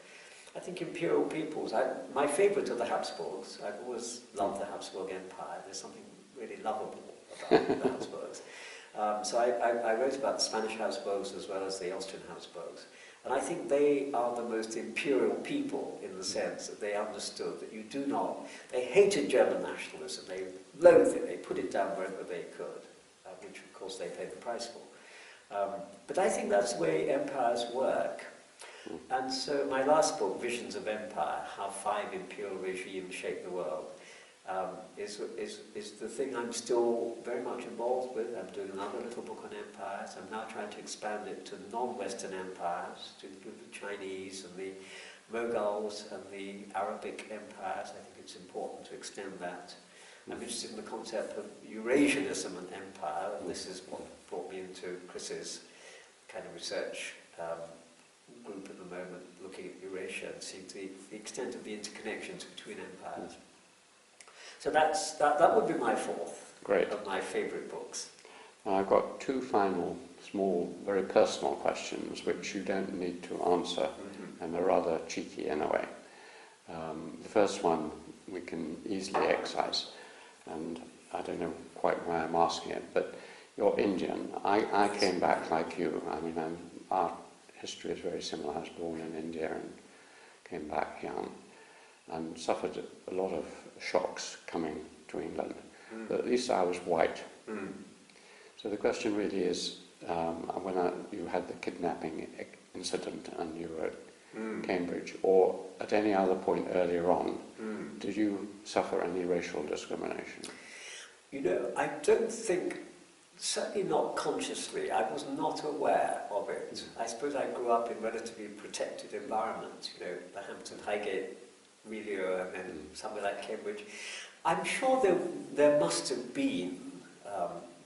I think imperial peoples, my favourite are the Habsburgs. I've always loved the Habsburg Empire. There's something really lovable about the Habsburgs. So I wrote about the Spanish Habsburgs as well as the Austrian Habsburgs. And I think they are the most imperial people in the sense that they understood that you do not, they hated German nationalism, they loathed it, they put it down wherever they could, which of course they paid the price for. But I think that's the way empires work. And so my last book, Visions of Empire, How 5 Imperial Regimes Shape the World, is the thing I'm still very much involved with. I'm doing another little book on empires. I'm now trying to expand it to non-Western empires, to include the Chinese and the Mughals and the Arabic empires. I think it's important to extend that. I'm interested in the concept of Eurasianism and empire, and this is what brought me into Chris's kind of research group at the moment, looking at Eurasia and seeing the extent of the interconnections between empires. So that would be my 4th of my favourite books. I've got 2 final, small, very personal questions which you don't need to answer, and they're rather cheeky in a way. The first one we can easily excise, and I don't know quite why I'm asking it, but you're Indian. I came back like you. I mean, our history is very similar. I was born in India and came back young and suffered a lot of shocks coming to England. But at least I was white. So the question really is, when you had the kidnapping incident and you were at Cambridge, or at any other point earlier on, did you suffer any racial discrimination? You know, I don't think, certainly not consciously, I was not aware of it. I suppose I grew up in relatively protected environments, you know, the Hampton Highgate milieu and then somewhere like Cambridge. I'm sure there must have been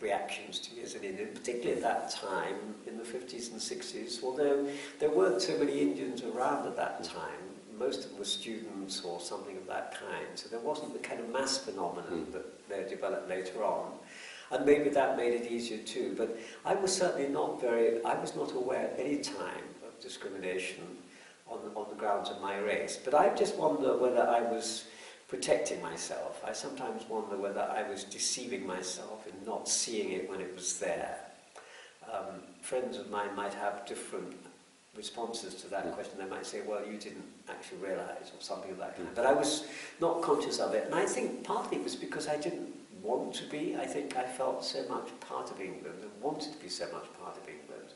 reactions to me as an Indian, particularly at that time in the 50s and 60s, although there weren't so many Indians around at that time. Most of them were students or something of that kind, so there wasn't the kind of mass phenomenon that they developed later on. And maybe that made it easier too, but I was certainly I was not aware at any time of discrimination on the grounds of my race. But I just wonder whether I was protecting myself. I sometimes wonder whether I was deceiving myself in not seeing it when it was there. Friends of mine might have different responses to that question. They might say, well, you didn't actually realise, or something of that kind. But I was not conscious of it. And I think partly it was because I didn't want to be. I think I felt so much part of England and wanted to be so much part of England.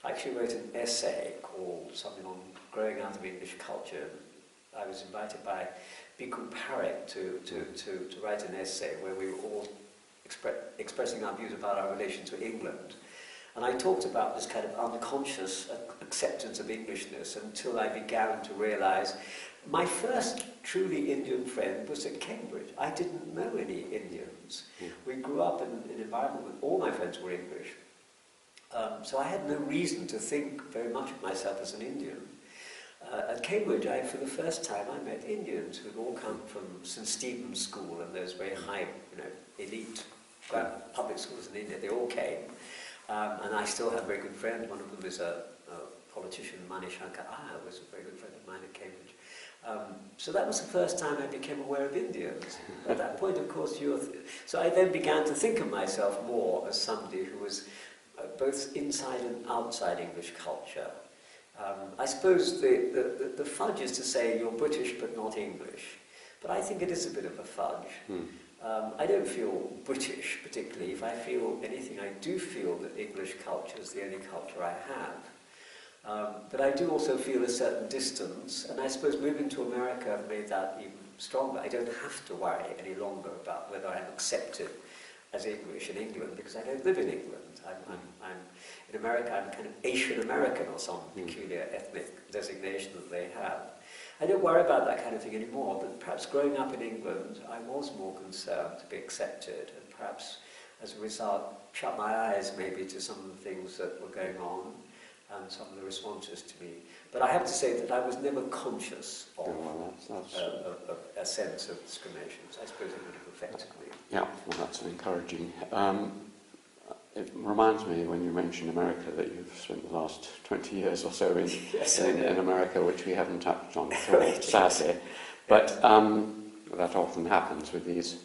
I actually wrote an essay called something on growing out of English culture. I was invited by Bhikkhu Parekh to write an essay where we were all expressing our views about our relation to England. And I talked about this kind of unconscious acceptance of Englishness until I began to realise my first truly Indian friend was at Cambridge. I didn't know any Indians. We grew up in an environment where all my friends were English. So I had no reason to think very much of myself as an Indian. At Cambridge, for the first time, I met Indians who'd all come from St. Stephen's School and those very high, elite public schools in India. They all came. And I still have very good friends. One of them is a politician, Mani Shankar Iyer, was a very good friend of mine at Cambridge. So that was the first time I became aware of Indians. At that point, of course, so I then began to think of myself more as somebody who was both inside and outside English culture. I suppose the fudge is to say you're British but not English. But I think it is a bit of a fudge. I don't feel British particularly. If I feel anything, I do feel that English culture is the only culture I have. But I do also feel a certain distance, and I suppose moving to America made that even stronger. I don't have to worry any longer about whether I'm accepted as English in England, because I don't live in England. I'm in America, I'm kind of Asian American or some peculiar ethnic designation that they have. I don't worry about that kind of thing anymore, but perhaps growing up in England, I was more concerned to be accepted, and perhaps as a result, shut my eyes maybe to some of the things that were going on and some of the responses to me. But I have to say that I was never conscious of a sense of discrimination. So I suppose it would have affected me. Yeah, well, that's encouraging. It reminds me, when you mentioned America, that you've spent the last 20 years or so in America, which we haven't touched on at all, sadly. But that often happens with these